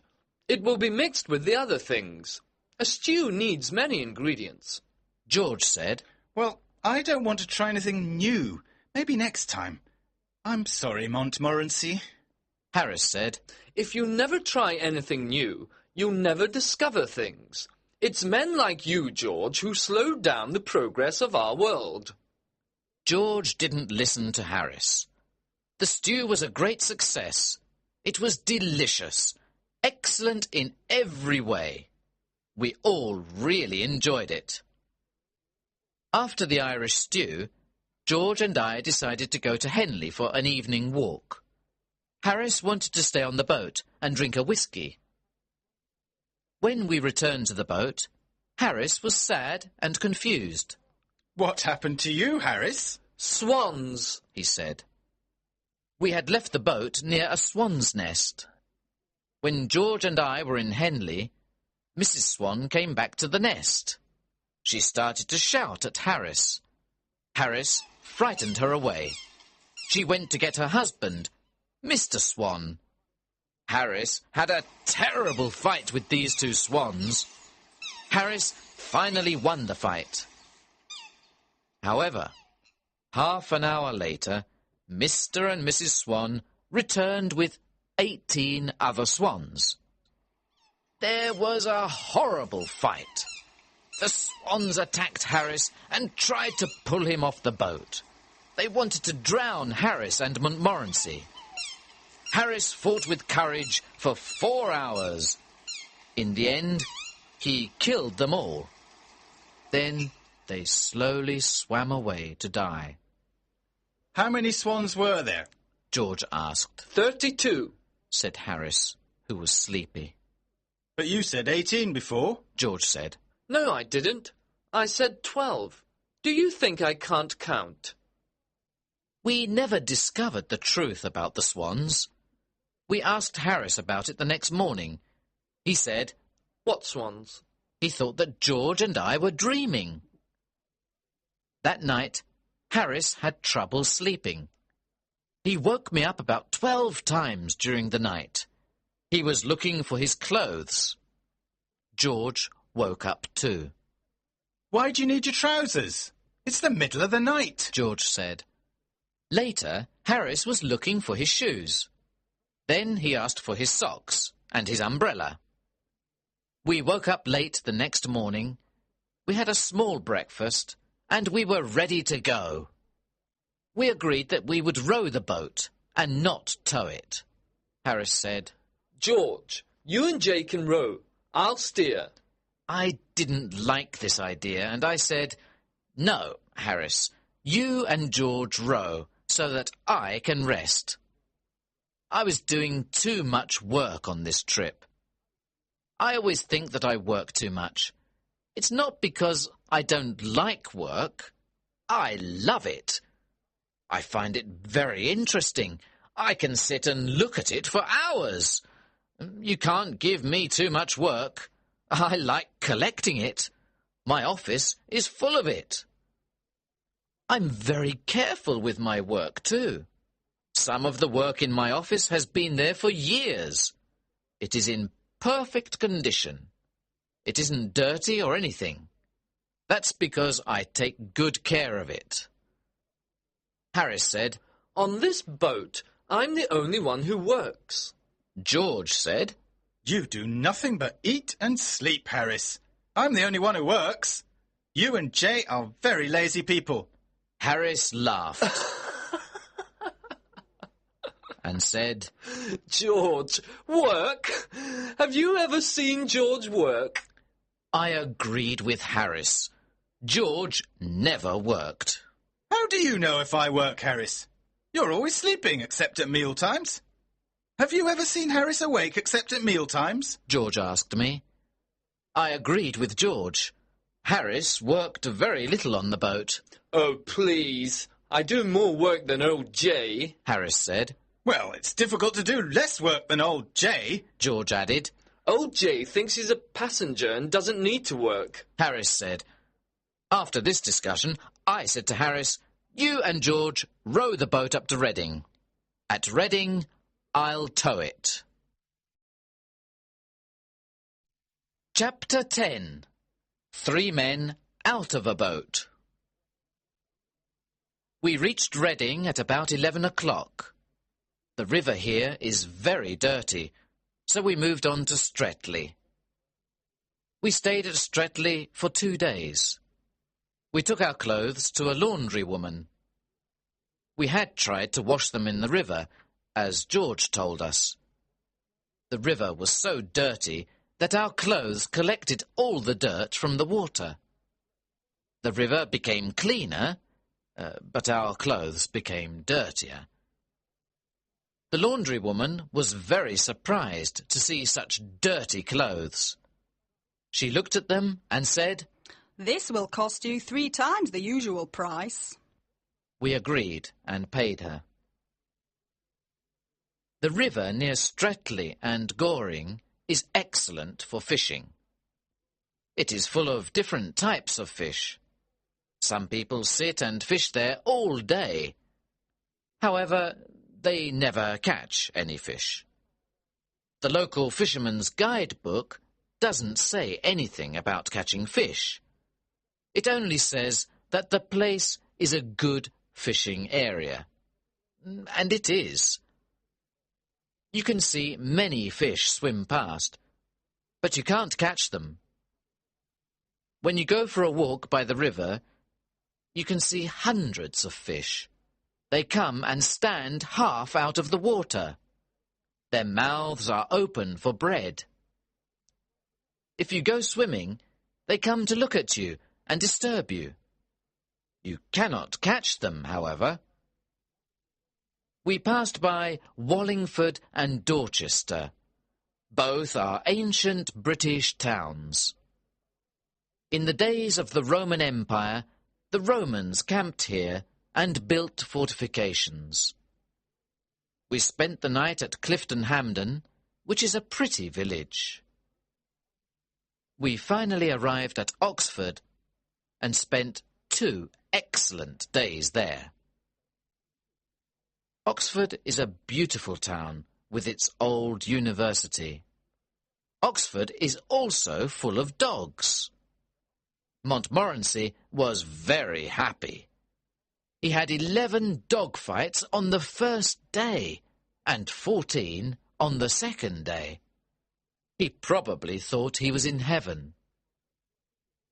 It will be mixed with the other things. A stew needs many ingredients. George said, Well, I don't want to try anything new. Maybe next time. I'm sorry, Montmorency. Harris said, If you never try anything new, you'll never discover things. It's men like you, George, who slowed down the progress of our world. George didn't listen to Harris. The stew was a great success. It was delicious, excellent in every way. We all really enjoyed it. After the Irish stew, George and I decided to go to Henley for an evening walk. Harris wanted to stay on the boat and drink a whisky. When we returned to the boat, Harris was sad and confused. What happened to you, Harris? Swans, he said. We had left the boat near a swan's nest. When George and I were in Henley, Mrs. Swan came back to the nest. She started to shout at Harris. Harris frightened her away. She went to get her husband, Mr. Swan. Harris had a terrible fight with these two swans. Harris finally won the fight. However, half an hour later, Mr. and Mrs. Swan returned with 18 other swans. There was a horrible fight. The swans attacked Harris and tried to pull him off the boat. They wanted to drown Harris and Montmorency. Harris fought with courage for 4 hours. In the end, he killed them all. Then they slowly swam away to die. How many swans were there? George asked. 32, said Harris, who was sleepy. But you said 18 before. George said. No, I didn't. I said 12. Do you think I can't count? We never discovered the truth about the swans. We asked Harris about it the next morning. He said, What swans? He thought that George and I were dreaming. That night, Harris had trouble sleeping. He woke me up about 12 times during the night. He was looking for his clothes. George woke up too. Why do you need your trousers? It's the middle of the night, George said. Later, Harris was looking for his shoes. Then he asked for his socks and his umbrella. We woke up late the next morning. We had a small breakfast, and we were ready to go. We agreed that we would row the boat and not tow it. Harris said, George, you and Jay can row. I'll steer. I didn't like this idea, and I said, No, Harris, you and George row so that I can rest. I was doing too much work on this trip. I always think that I work too much. It's not because I don't like work. I love it. I find it very interesting. I can sit and look at it for hours. You can't give me too much work. I like collecting it. My office is full of it. I'm very careful with my work too. Some of the work in my office has been there for years. It is in perfect condition. It isn't dirty or anything. That's because I take good care of it. Harris said, On this boat, I'm the only one who works. George said, You do nothing but eat and sleep, Harris. I'm the only one who works. You and Jay are very lazy people. Harris laughed and said, George, work? Have you ever seen George work? I agreed with Harris. George never worked. How do you know if I work, Harris? You're always sleeping except at meal times. Have you ever seen Harris awake except at meal times? George asked me. I agreed with George. Harris worked very little on the boat. Oh, please. I do more work than old Jay, Harris said. Well, it's difficult to do less work than old Jay, George added. Old Jay thinks he's a passenger and doesn't need to work, Harris said. After this discussion, I said to Harris, You and George row the boat up to Reading. At Reading, I'll tow it. Chapter 10. 3 men out of a boat. We reached Reading at about 11 o'clock. The river here is very dirty, so we moved on to Streatley. We stayed at Streatley for 2 days. We took our clothes to a laundry woman. We had tried to wash them in the river, as George told us. The river was so dirty that our clothes collected all the dirt from the water. The river became cleaner, but our clothes became dirtier. The laundry woman was very surprised to see such dirty clothes. She looked at them and said, "This will cost you 3 times the usual price." We agreed and paid her. The river near Streatley and Goring is excellent for fishing. It is full of different types of fish. Some people sit and fish there all day. However, they never catch any fish. The local fisherman's guidebook doesn't say anything about catching fish. It only says that the place is a good fishing area. And it is. You can see many fish swim past, but you can't catch them. When you go for a walk by the river, you can see hundreds of fish. They come and stand half out of the water. Their mouths are open for bread. If you go swimming, they come to look at you and disturb you. You cannot catch them, however. We passed by Wallingford and Dorchester. Both are ancient British towns. In the days of the Roman Empire, the Romans camped here and built fortifications. We spent the night at Clifton Hampden, which is a pretty village. We finally arrived at Oxford and spent 2 excellent days there. Oxford is a beautiful town with its old university. Oxford is also full of dogs. Montmorency was very happy. He had 11 dog fights on the first day and 14 on the second day. He probably thought he was in heaven.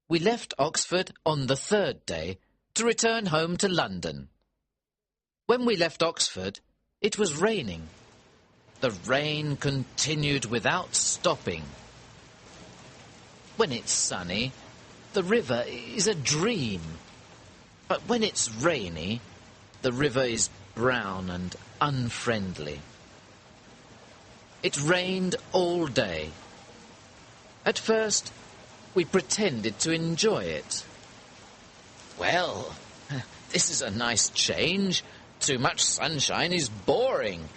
We left Oxford on the 3rd day to return home to London. When we left Oxford, it was raining. The rain continued without stopping. When it's sunny, the river is a dream. But when it's rainy, the river is brown and unfriendly. It rained all day. At first, we pretended to enjoy it. Well, this is a nice change. Too much sunshine is boring.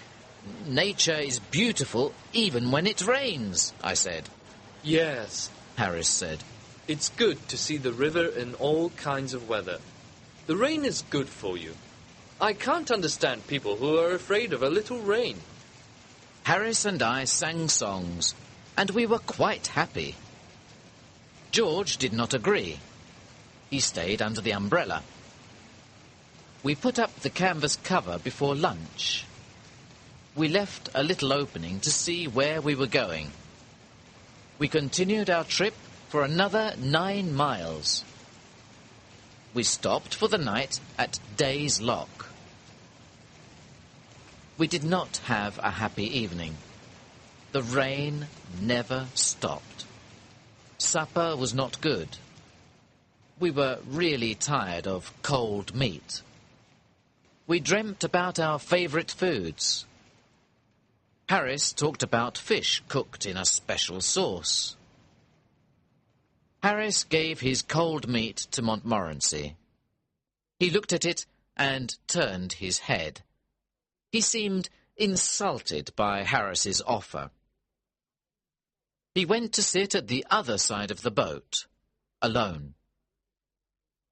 Nature is beautiful even when it rains, I said. Yes, Harris said. it's good to see the river in all kinds of weather. The rain is good for you. I can't understand people who are afraid of a little rain. Harris and I sang songs, and we were quite happy. George did not agree. He stayed under the umbrella. We put up the canvas cover before lunch. We left a little opening to see where we were going. We continued our trip for another 9 miles. We stopped for the night at Day's Lock. We did not have a happy evening. The rain never stopped. Supper was not good. We were really tired of cold meat. We dreamt about our favourite foods. Harris talked about fish cooked in a special sauce. Harris gave his cold meat to Montmorency. He looked at it and turned his head. He seemed insulted by Harris's offer. He went to sit at the other side of the boat, alone.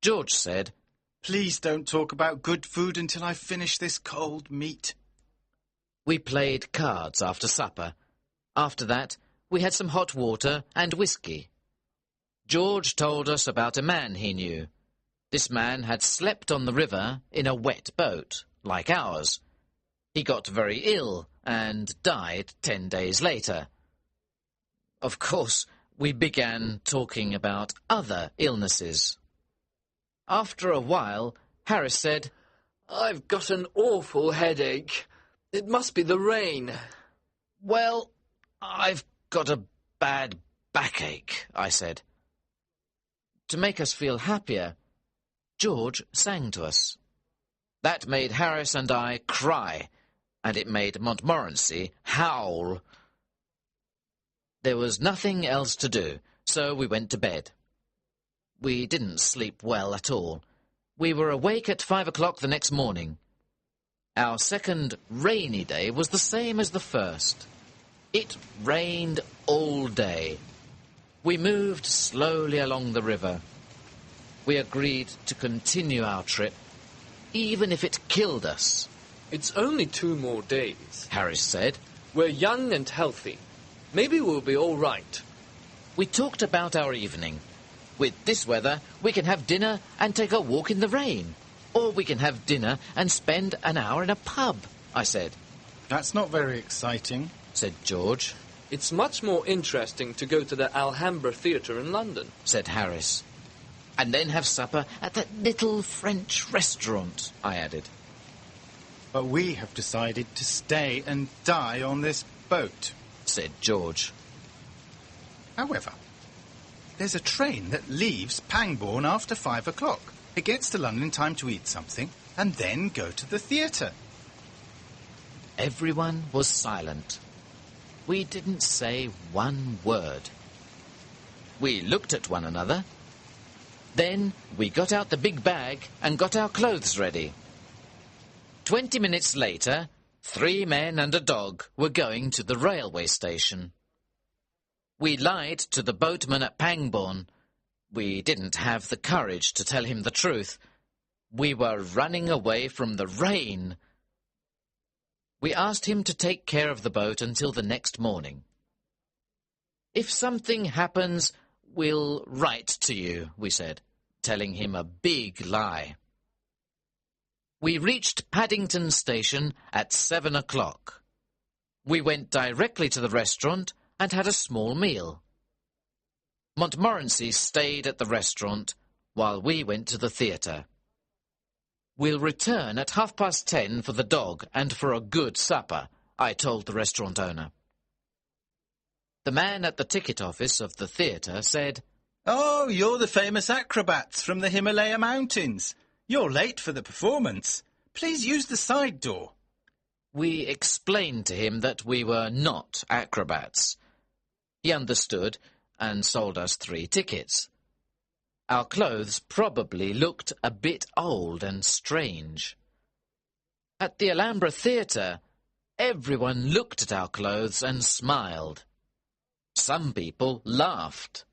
George said, Please don't talk about good food until I finish this cold meat. We played cards after supper. After that, we had some hot water and whiskey. George told us about a man he knew. This man had slept on the river in a wet boat, like ours. He got very ill and died 10 days later. Of course, we began talking about other illnesses. After a while, Harris said, "I've got an awful headache. It must be the rain." "Well, I've got a bad backache," I said. To make us feel happier, George sang to us. That made Harris and I cry, and it made Montmorency howl. There was nothing else to do, so we went to bed. We didn't sleep well at all. We were awake at 5 o'clock the next morning. Our second rainy day was the same as the first. It rained all day. We moved slowly along the river. We agreed to continue our trip, even if it killed us. "It's only 2 more days," Harris said. "We're young and healthy. Maybe we'll be all right." We talked about our evening. With this weather, we can have dinner and take a walk in the rain. Or we can have dinner and spend an hour in a pub, I said. That's not very exciting, Said George. "It's much more interesting to go to the Alhambra Theatre in London," Said Harris. And then have supper at that little French restaurant, I added. but we have decided to stay and die on this boat. Said George. However, there's a train that leaves Pangbourne after 5 o'clock. It gets to London in time to eat something and then go to the theatre. Everyone was silent. We didn't say one word. We looked at one another. Then we got out the big bag and got our clothes ready. 20 minutes later, 3 men and a dog were going to the railway station. We lied to the boatman at Pangbourne. We didn't have the courage to tell him the truth. We were running away from the rain. We asked him to take care of the boat until the next morning. "If something happens, we'll write to you," we said, telling him a big lie. We reached Paddington Station at 7 o'clock. We went directly to the restaurant and had a small meal. Montmorency stayed at the restaurant while we went to the theatre. "We'll return at 10:30 for the dog and for a good supper," I told the restaurant owner. The man at the ticket office of the theatre said, Oh, you're the famous acrobats from the Himalaya Mountains. You're late for the performance. Please use the side door. We explained to him that we were not acrobats. He understood and sold us 3 tickets. Our clothes probably looked a bit old and strange. At the Alhambra Theatre, everyone looked at our clothes and smiled. Some people laughed.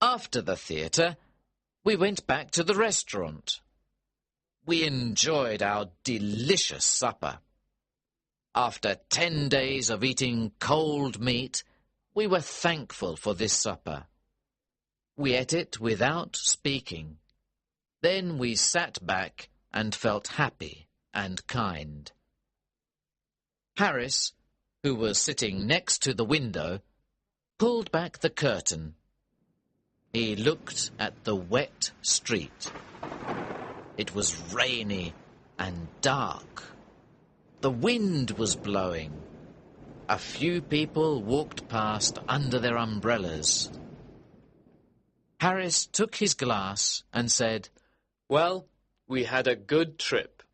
After the theatre, we went back to the restaurant. We enjoyed our delicious supper. After 10 days of eating cold meat, we were thankful for this supper. We ate it without speaking. Then we sat back and felt happy and kind. Harris, who was sitting next to the window, pulled back the curtain. He looked at the wet street. It was rainy and dark. The wind was blowing. A few people walked past under their umbrellas. Harris took his glass and said, "Well, we had a good trip,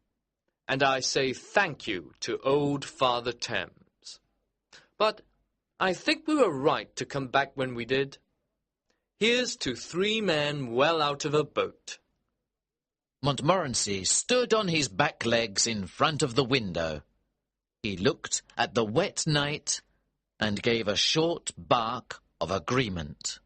and I say thank you to old Father Thames. But I think we were right to come back when we did. Here's to 3 men well out of a boat." Montmorency stood on his back legs in front of the window. He looked at the wet night and gave a short bark of agreement.